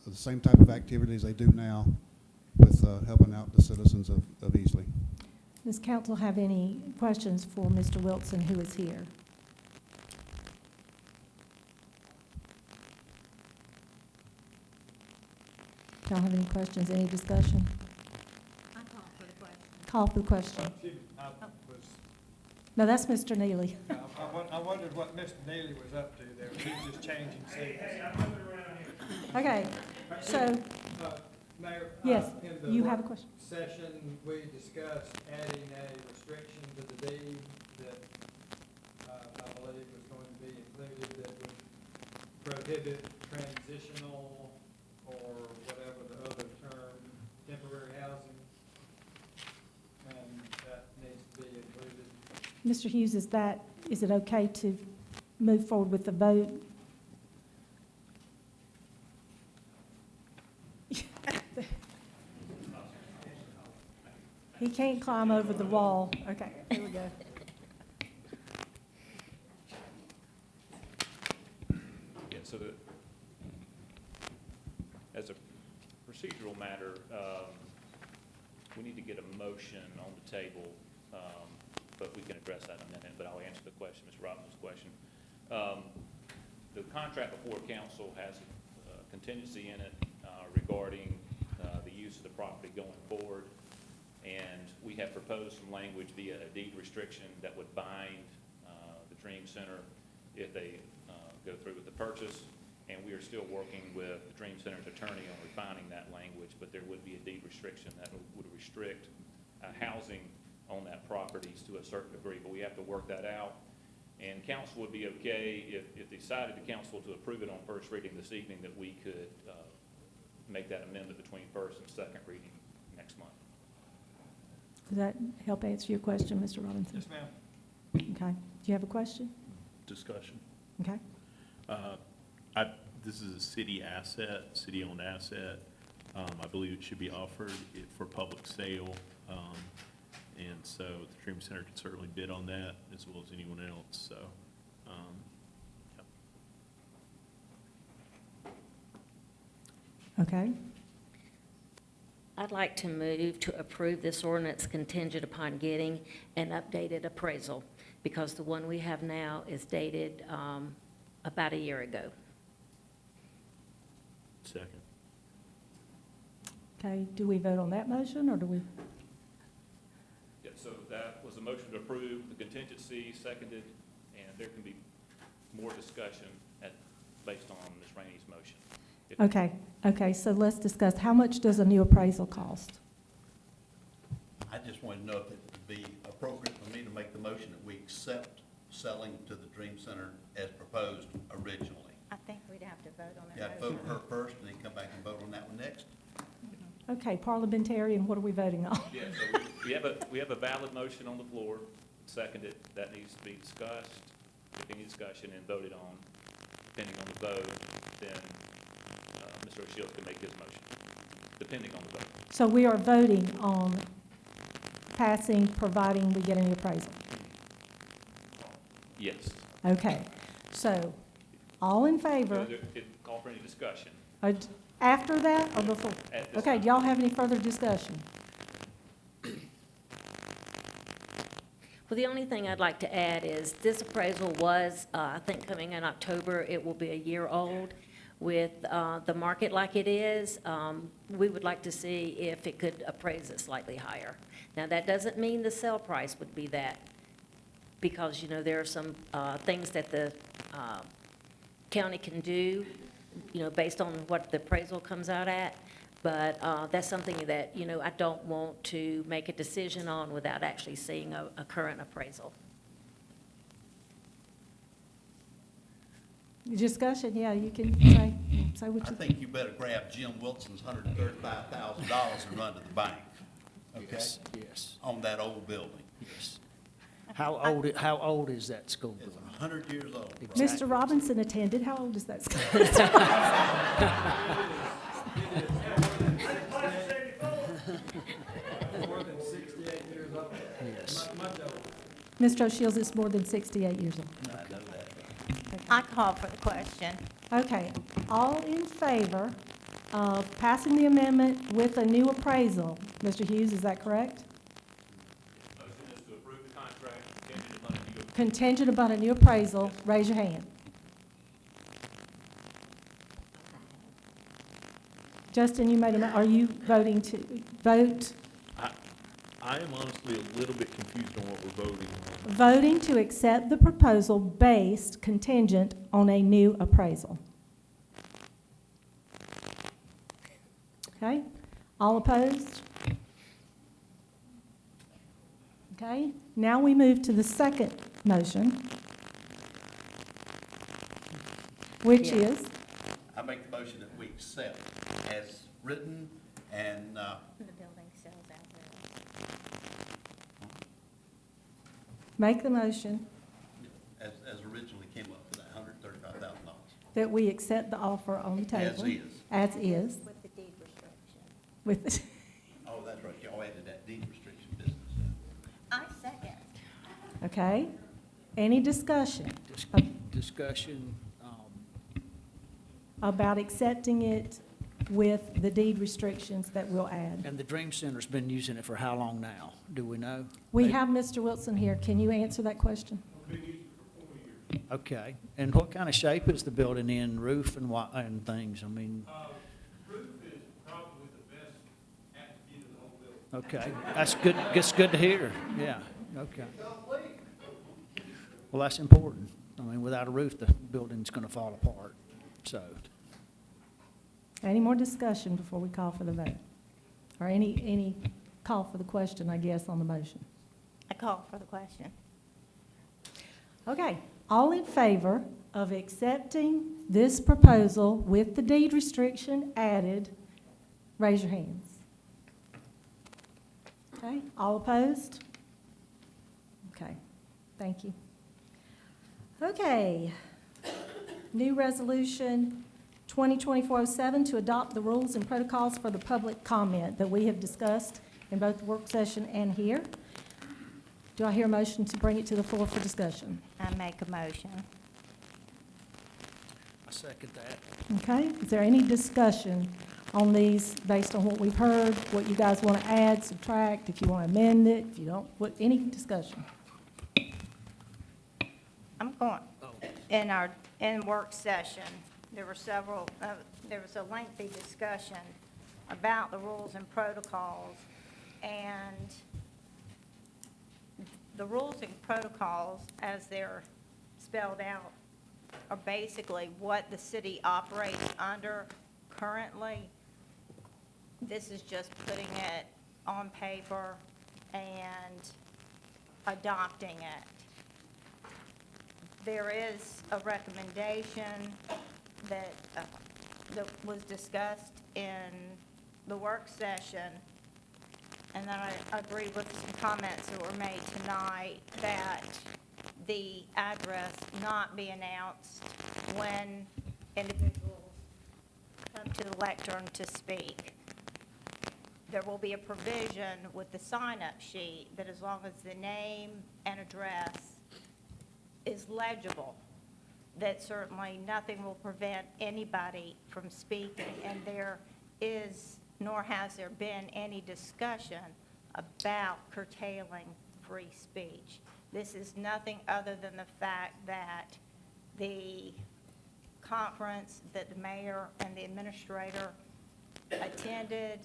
the same type of activities they do now with helping out the citizens of Easley. Does council have any questions for Mr. Wilson, who is here? Y'all have any questions, any discussion? I call for the question. Call for the question. No, that's Mr. Neely. I wondered what Mr. Neely was up to there. He's just changing seats. Okay, so, Mayor? yes, in the you work have a question. Session, we discussed adding a restriction to the deed that I believe was going to be included that would prohibit transitional or whatever the other term, temporary housing, and that needs to be included. Mr. Hughes, is it okay to move forward with the vote? He can't climb over the wall. Okay, here we go. Yeah, so as a procedural matter, we need to get a motion on the table, but we can address that in a minute, but I'll answer the question, Mr. Robinson's question. The contract before council has a contingency in it regarding the use of the property going forward. And we have proposed some language via a deed restriction that would bind the Dream Center if they go through with the purchase. And we are still working with the Dream Center's attorney on refining that language, but there would be a deed restriction that would restrict housing on that properties to a certain degree, but we have to work that out. And council would be okay if they decided the council to approve it on first reading this evening, that we could make that amendment between first and second reading next month. Does that help answer your question, Mr. Robinson? Yes, ma'am. Okay. Do you have a question? Discussion. Okay. This is a city asset, city-owned asset. I believe it should be offered for public sale. And so the Dream Center can certainly bid on that as well as anyone else, so. Okay. I'd like to move to approve this ordinance contingent upon getting an updated appraisal. because the one we have now is dated about a year ago. Second. Okay, do we vote on that motion, or do we? Yeah, so that was a motion to approve the contingency, seconded, and there can be more discussion based on Ms. Rainey's motion. Okay, so let's discuss, how much does a new appraisal cost? I just wanted to know if it would be appropriate for me to make the motion that we accept selling to the Dream Center as proposed originally. I think we'd have to vote on Yeah, that I'd vote motion. her first and then come back and vote on that one next. Okay, parliamentarian, what are we voting on? Yeah, so we have a valid motion on the floor, seconded, that needs to be discussed, if any discussion, and voted on. Depending on the vote, then Mr. O'Shields can make his motion, depending on the vote. So we are voting on passing, providing we get a new appraisal. Yes. Okay, so, all in favor? Call for any discussion. After that or before? At this Okay, time. do y'all have any further discussion? Well, the only thing I'd like to add is this appraisal was, I think, coming in October. It will be a year old. With the market like it is, we would like to see if it could appraise it slightly higher. Now, that doesn't mean the sale price would be that, because, you know, there are some things that the county can do, you know, based on what the appraisal comes out at. But that's something that, you know, I don't want to make a decision on without actually seeing a current appraisal. Discussion, yeah, you can say what I you think you better grab Jim Wilson's $135,000 and run to the bank, okay? Yes, yes, On that old building. yes. How old is that school It's building? 100 years old. Mr. Robinson attended, how old is that school? More than 68 years old. Yes. Much older. Mr. O'Shields is more than 68 years old. I know that. I call for the question. Okay, all in favor of passing the amendment with a new appraisal? Mr. Hughes, is that correct? Motion is to approve the contract contingent upon a new Contingent upon a new appraisal, raise your hand. Justin, you made are you voting to vote? I am honestly a little bit confused on what we're voting on. Voting to accept the proposal based contingent on a new appraisal. Okay, all opposed? Okay, now we move to the second motion, which Yes. is, I make the motion that we accept as written and, The building sells out there. make the motion as originally came up to that $135,000. that we accept the offer on the As table. is. As is. With the deed restriction. With, Oh, that's right, y'all added that deed restriction business. I second. okay, any discussion Discussion, about accepting it with the deed restrictions that we'll add? and the Dream Center's been using it for how long now? Do we know? We have Mr. Wilson here. Can you answer that question? Okay, and what kind of shape is the building in, roof and what, and things, I mean? Roof is probably the best attribute of the whole building. Okay, that's good to hear, yeah, okay. Well, that's important. I mean, without a roof, the building's gonna fall apart, so. Any more discussion before we call for the vote? Or any call for the question, I guess, on the motion? I call for the question. Okay, all in favor of accepting this proposal with the deed restriction added, raise your hands. Okay, all opposed? Okay, thank you. Okay, new resolution 2024-07 to adopt the rules and protocols for the public comment that we have discussed in both the work session and here. Do I hear a motion to bring it to the floor for discussion? I make a motion. I second that. Okay, is there any discussion on these based on what we've heard, what you guys want to add, subtract, if you want to amend it, if you don't, any discussion? I'm going, in work session, there was a lengthy discussion about the rules and protocols, and the rules and protocols, as they're spelled out, are basically what the city operates under currently. This is just putting it on paper and adopting it. There is a recommendation that was discussed in the work session, and then I agree with some comments that were made tonight, that the address not be announced when individuals come to the lectern to speak. There will be a provision with the sign-up sheet that as long as the name and address is legible, that certainly nothing will prevent anybody from speaking, and there is, nor has there been any discussion about curtailing free speech. This is nothing other than the fact that the conference that the mayor and the administrator attended,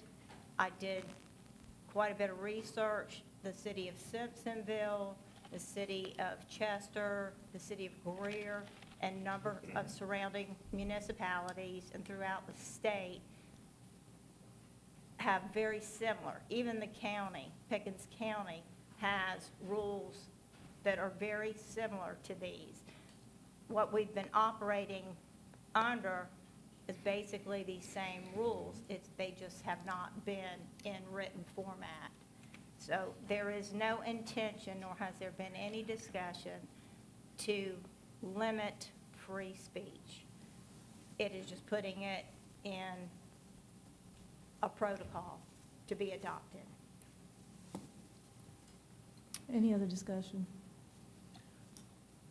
I did quite a bit of research. The city of Simpsonville, the city of Chester, the city of Greer, and a number of surrounding municipalities and throughout the state have very similar. Even the county, Pickens County, has rules that are very similar to these. What we've been operating under is basically these same rules. They just have not been in written format. So there is no intention, nor has there been any discussion, to limit free speech. It is just putting it in a protocol to be adopted. Any other discussion?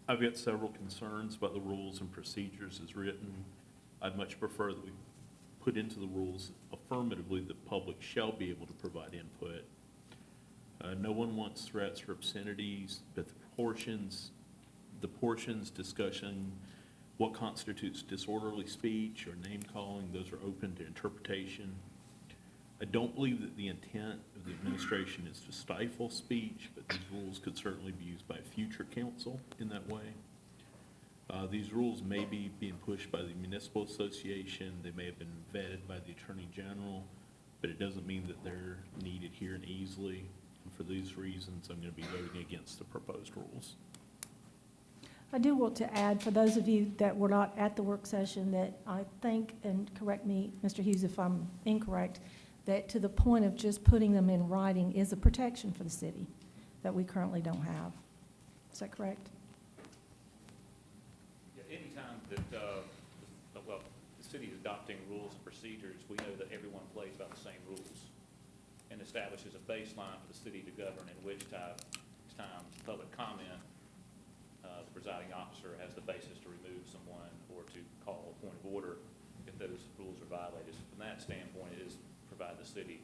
I've got several concerns about the rules and procedures as written. I'd much prefer that we put into the rules affirmatively that public shall be able to provide input. No one wants threats or obscenities, but the portions discussing what constitutes disorderly speech or name calling, those are open to interpretation. I don't believe that the intent of the administration is to stifle speech, but these rules could certainly be used by a future council in that way. These rules may be being pushed by the municipal association. They may have been vetted by the attorney general, but it doesn't mean that they're needed here in Easley. And for these reasons, I'm going to be voting against the proposed rules. I do want to add, for those of you that were not at the work session, that I think, and correct me, Mr. Hughes, if I'm incorrect, that to the point of just putting them in writing is a protection for the city that we currently don't have. Is that correct? Yeah, anytime that, well, the city is adopting rules and procedures, we know that everyone plays by the same rules and establishes a baseline for the city to govern, in which time public comment, the presiding officer has the basis to remove someone or to call a point of order if those rules are violated. So from that standpoint, it is provide the city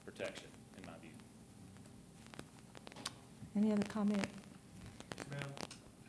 protection, in my view. Any other comment? Ma'am,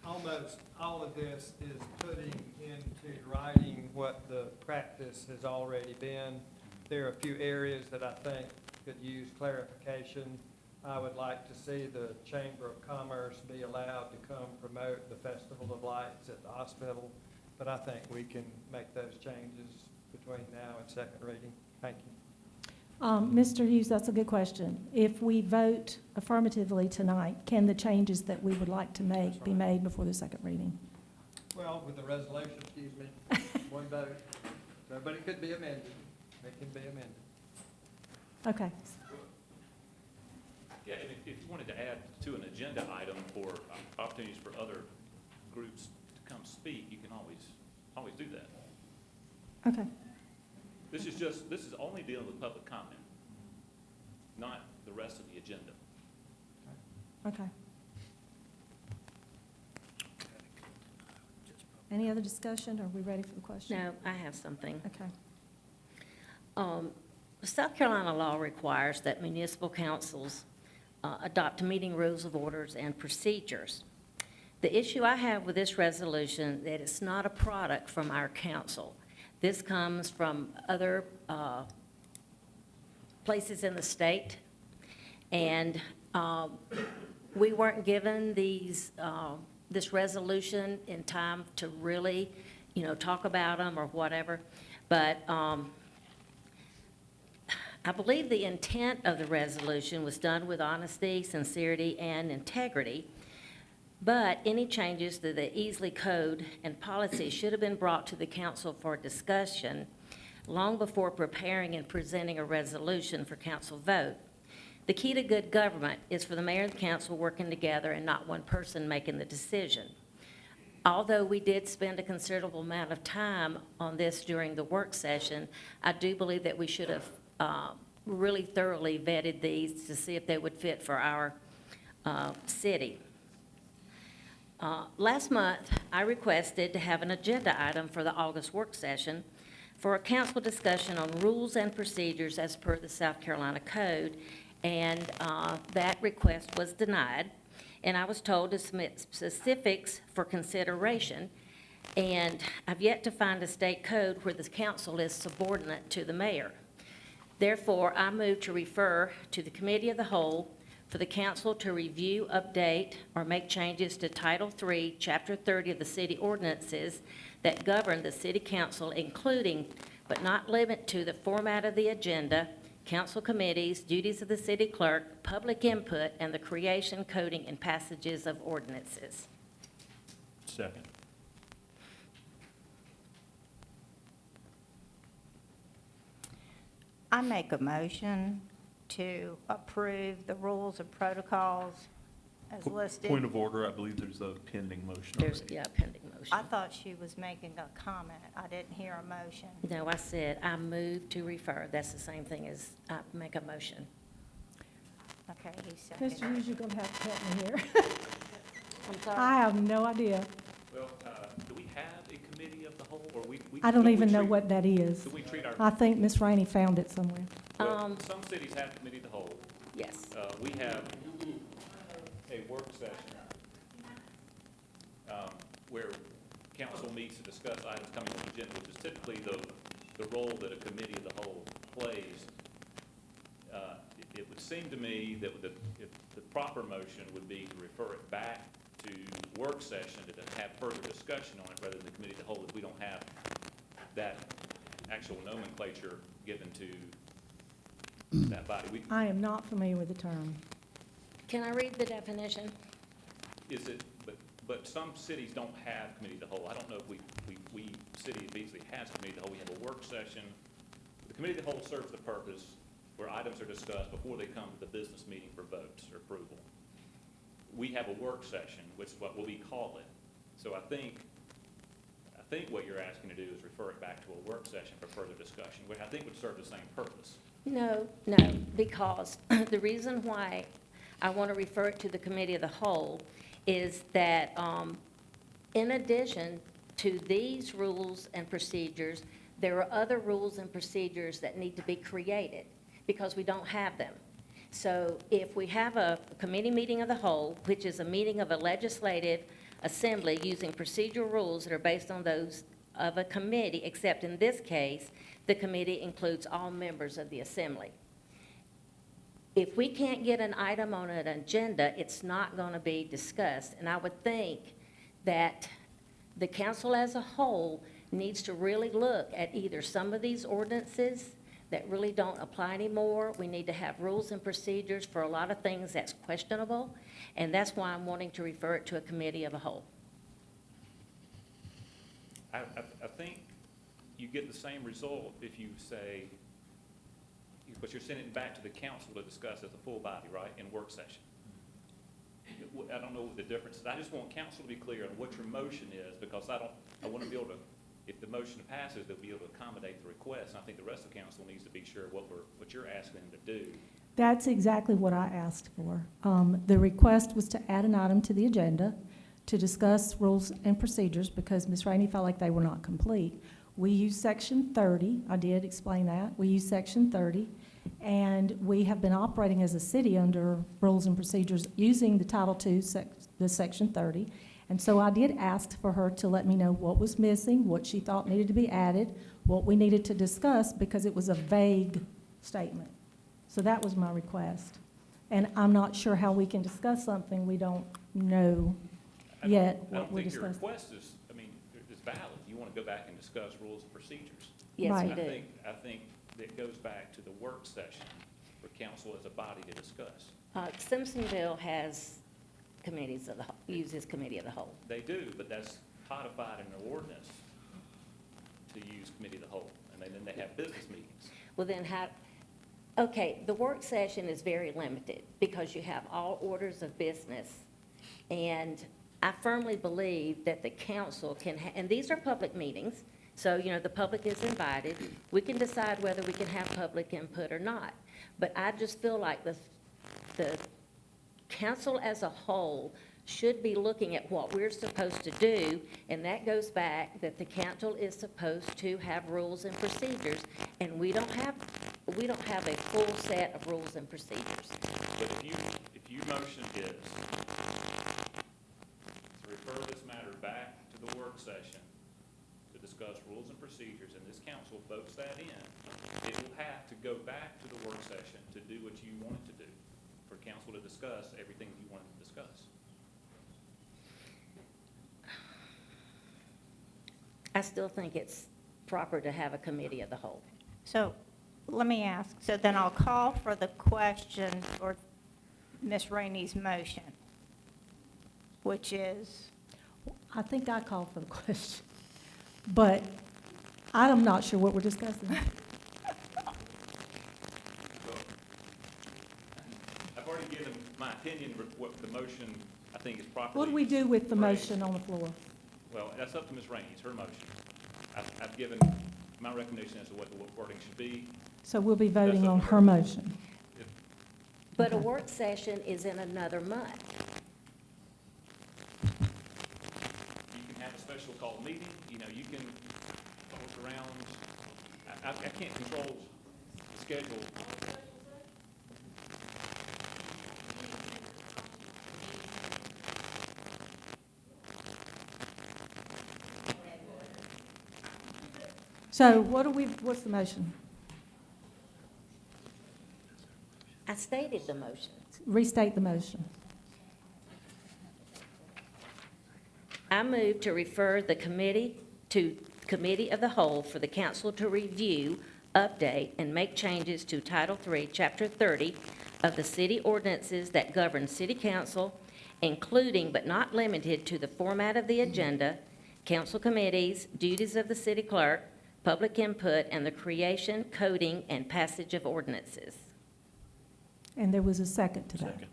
almost all of this is putting into writing what the practice has already been. There are a few areas that I think could use clarification. I would like to see the Chamber of Commerce be allowed to come promote the Festival of Lights at the hospital, but I think we can make those changes between now and second reading. Thank you. Mr. Hughes, that's a good question. If we vote affirmatively tonight, can the changes that we would like to make be made before the second reading? Well, with the resolution, excuse me, one vote, so, but it could be amended. It can be amended. Okay. Yeah, and if you wanted to add to an agenda item for opportunities for other groups to come speak, you can always do that. Okay. This is only dealing with public comment, not the rest of the agenda. Okay. Any other discussion? Are we ready for the question? No, I have something. Okay. South Carolina law requires that municipal councils adopt meeting rules of orders and procedures. The issue I have with this resolution, that it's not a product from our council. This comes from other places in the state, and we weren't given this resolution in time to really, talk about them or whatever. But I believe the intent of the resolution was done with honesty, sincerity, and integrity. But any changes to the Easley Code and policy should have been brought to the council for discussion long before preparing and presenting a resolution for council vote. The key to good government is for the mayor and the council working together and not one person making the decision. Although we did spend a considerable amount of time on this during the work session, I do believe that we should have really thoroughly vetted these to see if they would fit for our city. Last month, I requested to have an agenda item for the August work session for a council discussion on rules and procedures as per the South Carolina Code, and that request was denied. And I was told to submit specifics for consideration, and I've yet to find a state code where the council is subordinate to the mayor. Therefore, I move to refer to the Committee of the Whole for the council to review, update, or make changes to Title III, Chapter 30 of the city ordinances that govern the city council, including but not limited to the format of the agenda, council committees, duties of the city clerk, public input, and the creation, coding, and passages of ordinances. Second. I make a motion to approve the rules and protocols as listed. Point of order, I believe there's a pending motion There's, already. yeah, a pending motion. I thought she was making a comment. I didn't hear a motion. No, I said I move to refer. That's the same thing as I make a motion. Okay, he Mr. seconded. Hughes, you're going to have to help me here. I'm sorry. I have no idea. Well, do we have a committee of the whole, or we? I don't we even know treat- what that is. Do we treat our, I think Miss Rainey found it somewhere. well, some cities have committee of the whole. Yes. We have a work session where council meets to discuss items coming on the agenda, which is typically the role that a committee of the whole plays. It would seem to me that if the proper motion would be to refer it back to work session to have further discussion on it rather than the committee of the whole, if we don't have that actual nomenclature given to that body. I am not familiar with the term. Can I read the definition? Is it, but some cities don't have committee of the whole. I don't know if we city of Easley has committee of the whole. We have a work session. The committee of the whole serves the purpose where items are discussed before they come to the business meeting for votes or approval. We have a work session, which is what we call it. So I think what you're asking to do is refer it back to a work session for further discussion, which I think would serve the same purpose. No, because the reason why I want to refer it to the committee of the whole is that in addition to these rules and procedures, there are other rules and procedures that need to be created because we don't have them. So if we have a committee meeting of the whole, which is a meeting of a legislative assembly using procedural rules that are based on those of a committee, except in this case, the committee includes all members of the assembly. If we can't get an item on an agenda, it's not going to be discussed. And I would think that the council as a whole needs to really look at either some of these ordinances that really don't apply anymore. We need to have rules and procedures for a lot of things that's questionable, and that's why I'm wanting to refer it to a committee of the whole. I think you get the same result if you say, but you're sending it back to the council to discuss as a full body, right, in work session. I don't know what the difference is. I just want council to be clear on what your motion is, because I want to be able to, if the motion passes, they'll be able to accommodate the request. And I think the rest of the council needs to be sure what you're asking them to do. That's exactly what I asked for. The request was to add an item to the agenda to discuss rules and procedures because Ms. Rainey felt like they were not complete. We use Section 30. I did explain that. We use Section 30. And we have been operating as a city under rules and procedures using the Title II, the Section 30. And so I did ask for her to let me know what was missing, what she thought needed to be added, what we needed to discuss, because it was a vague statement. So that was my request. And I'm not sure how we can discuss something we don't know yet I what don't we're think your discussing. request is, is valid. You want to go back and discuss rules and procedures. Yes, we Right. do. I think that goes back to the work session for council as a body to discuss. Simpsonville has committees of the, uses committee of the whole. They do, but that's codified in their ordinance to use committee of the whole, and then they have business meetings. Well, then how, okay, the work session is very limited because you have all orders of business. And I firmly believe that the council can, and these are public meetings, so, the public is invited. We can decide whether we can have public input or not. But I just feel like the council as a whole should be looking at what we're supposed to do, and that goes back that the council is supposed to have rules and procedures, and we don't have a full set of rules and procedures. But if you motion is to refer this matter back to the work session to discuss rules and procedures, and this council votes that in, it will have to go back to the work session to do what you want it to do, for council to discuss everything you wanted to discuss. I still think it's proper to have a committee of the whole. So let me ask, so then I'll call for the question or Ms. Rainey's motion, which is, I think I called for the question, but I'm not sure what we're discussing. I've already given my opinion, what the motion I think is properly. What do we do with the phrased. motion on the floor? Well, that's up to Ms. Rainey, it's her motion. I've given my recommendation as to what the wording should be. So we'll be voting That's up on to her motion. But a Okay. work session is in another month. You can have a special call meeting, you can work around, I can't control the schedule. So what's the motion? I stated the motion. Restate the motion. I move to refer the committee to Committee of the Whole for the council to review, update, and make changes to Title III, Chapter 30 of the city ordinances that govern city council, including but not limited to the format of the agenda, council committees, duties of the city clerk, public input, and the creation, coding, and passage of ordinances. And there was a second to that. Second.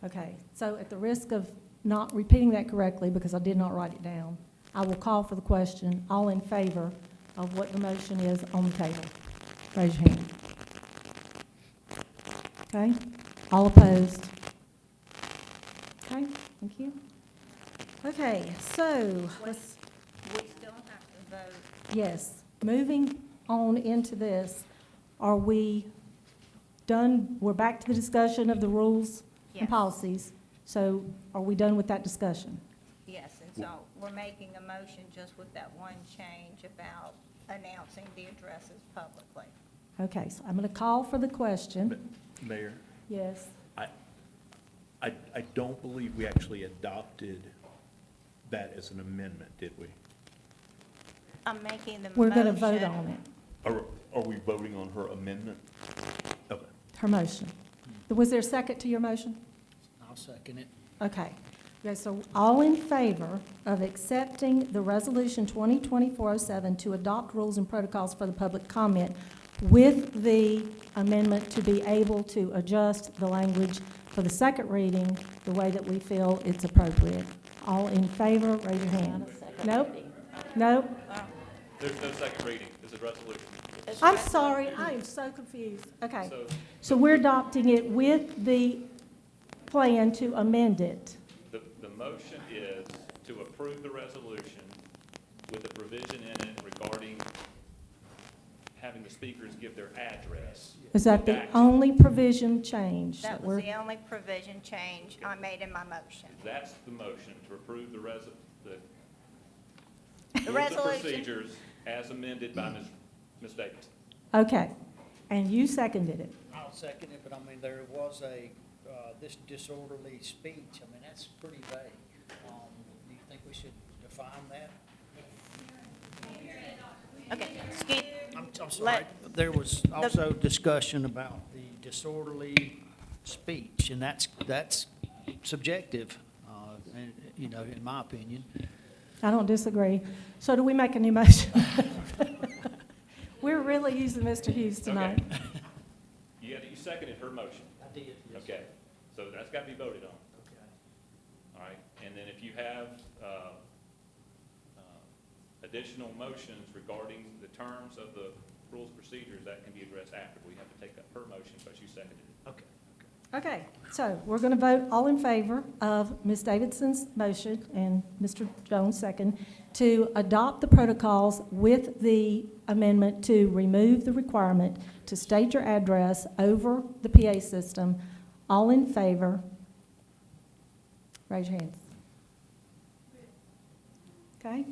Okay, so at the risk of not repeating that correctly, because I did not write it down, I will call for the question. All in favor of what the motion is on the table? Raise your hand. Okay, all opposed? Okay, thank you. Okay, so, let's, we still have to vote. yes, moving on into this, are we done? We're back to the discussion of the rules and Yes. policies. So are we done with that discussion? Yes, and so we're making a motion just with that one change about announcing the addresses publicly. Okay, so I'm going to call for the question. Mayor, Yes. I don't believe we actually adopted that as an amendment, did we? I'm making the motion. We're going to vote on it, Are we voting on her amendment? Okay. her motion. Was there a second to your motion? I'll second it. Okay. Okay, so all in favor of accepting the Resolution 2024-07 to adopt rules and protocols for the public comment with the amendment to be able to adjust the language for the second reading the way that we feel it's appropriate? All in favor, raise your hand. Nope, nope. There's no second reading, this is resolution. I'm sorry, I am so confused. Okay, So so we're adopting it with the plan to amend it. the motion is to approve the resolution with a provision in it regarding having the speakers give their address. Is that the Redacted. only provision change? That was we're- the only provision change I made in my motion. That's the motion, to approve the The rules of resolution. procedures as amended by Ms. Davidson. Okay, and you seconded it. I'll second it, but I mean, there was this disorderly speech, I mean, that's pretty vague. Do you think we should define that? Okay, excuse, I'm sorry, there was also discussion about the disorderly speech, and that's subjective, and, you know, in my opinion. I don't disagree. So do we make a new motion? We're really using Mr. Hughes tonight. Okay. You seconded her motion. I did. Okay, so that's got to be voted on. Okay. All right, and then if you have additional motions regarding the terms of the rules of procedures, that can be addressed after. We have to take up her motion because you seconded it. Okay. Okay, so we're going to vote all in favor of Ms. Davidson's motion and Mr. Jones' second to adopt the protocols with the amendment to remove the requirement to state your address over the PA system. All in favor? Raise your hands. Okay,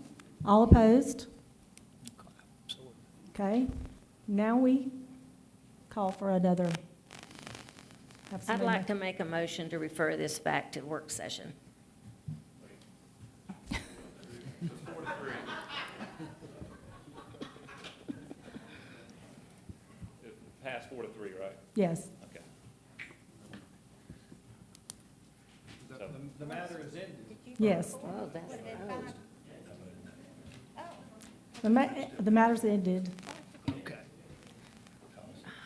all opposed? Okay, now we call for another. Have I'd somebody like to make a motion to refer this back to work session. It passed 4-3, right? Yes. Okay. The matter is ended. Yes. Oh, that's opposed. The matter's ended. Okay.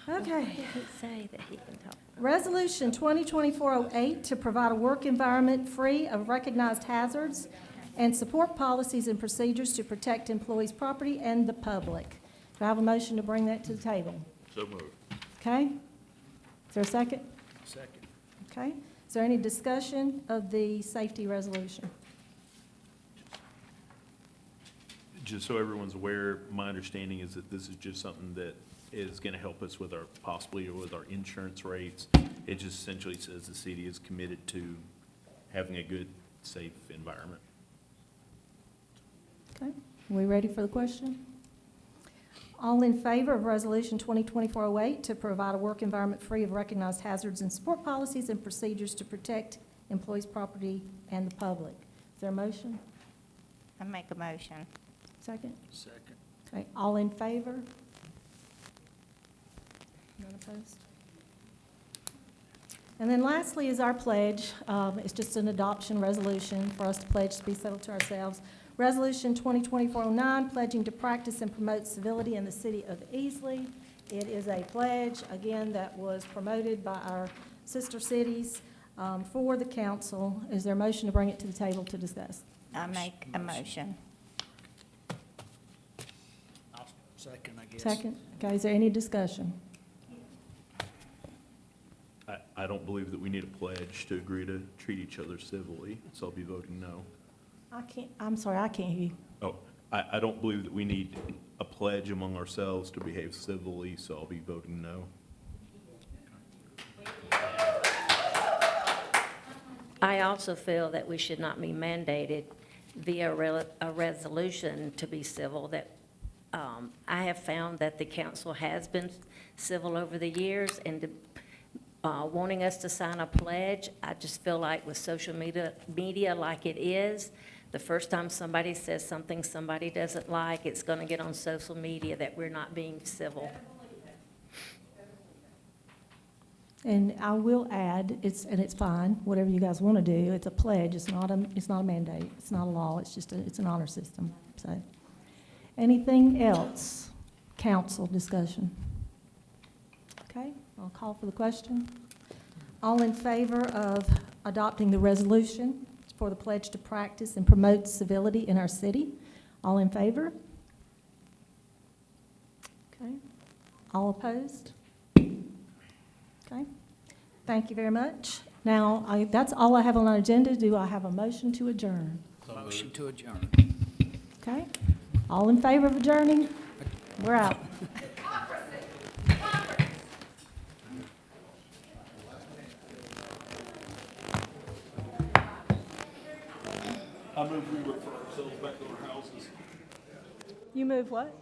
Okay. He did say that he can talk. Resolution 2024-08 to provide a work environment free of recognized hazards and support policies and procedures to protect employees' property and the public. Do I have a motion to bring that to the table? So moved. Okay? Is there a second? Second. Okay. Is there any discussion of the safety resolution? Just so everyone's aware, my understanding is that this is just something that is going to help us with possibly with our insurance rates. It just essentially says the city is committed to having a good, safe environment. Okay. Are we ready for the question? All in favor of Resolution 2024-08 to provide a work environment free of recognized hazards and support policies and procedures to protect employees' property and the public? Is there a motion? I make a motion. Second? Second. Okay, all in favor? None opposed? And then lastly is our pledge. It's just an adoption resolution for us to pledge to be settled to ourselves. Resolution 2024-09, pledging to practice and promote civility in the city of Easley. It is a pledge, again, that was promoted by our sister cities for the council. Is there a motion to bring it to the table to discuss? I make a motion. I'll second, I guess. Second? Okay, is there any discussion? I don't believe that we need a pledge to agree to treat each other civilly, so I'll be voting no. I'm sorry, I can't hear you. Oh, I don't believe that we need a pledge among ourselves to behave civilly, so I'll be voting no. I also feel that we should not be mandated via a resolution to be civil. That I have found that the council has been civil over the years, and wanting us to sign a pledge, I just feel like with social media like it is, the first time somebody says something somebody doesn't like, it's going to get on social media that we're not being civil. And I will add, it's fine, whatever you guys want to do. It's a pledge. It's not a mandate. It's not a law. It's just it's an honor system. So, anything else? Council discussion. Okay, I'll call for the question. All in favor of adopting the resolution for the pledge to practice and promote civility in our city? All in favor? Okay. All opposed? Okay. Thank you very much. Now, that's all I have on our agenda. Do I have a motion to adjourn? Motion to adjourn. Okay. All in favor of adjourning? We're out. I move we refer ourselves back to our houses. You move what?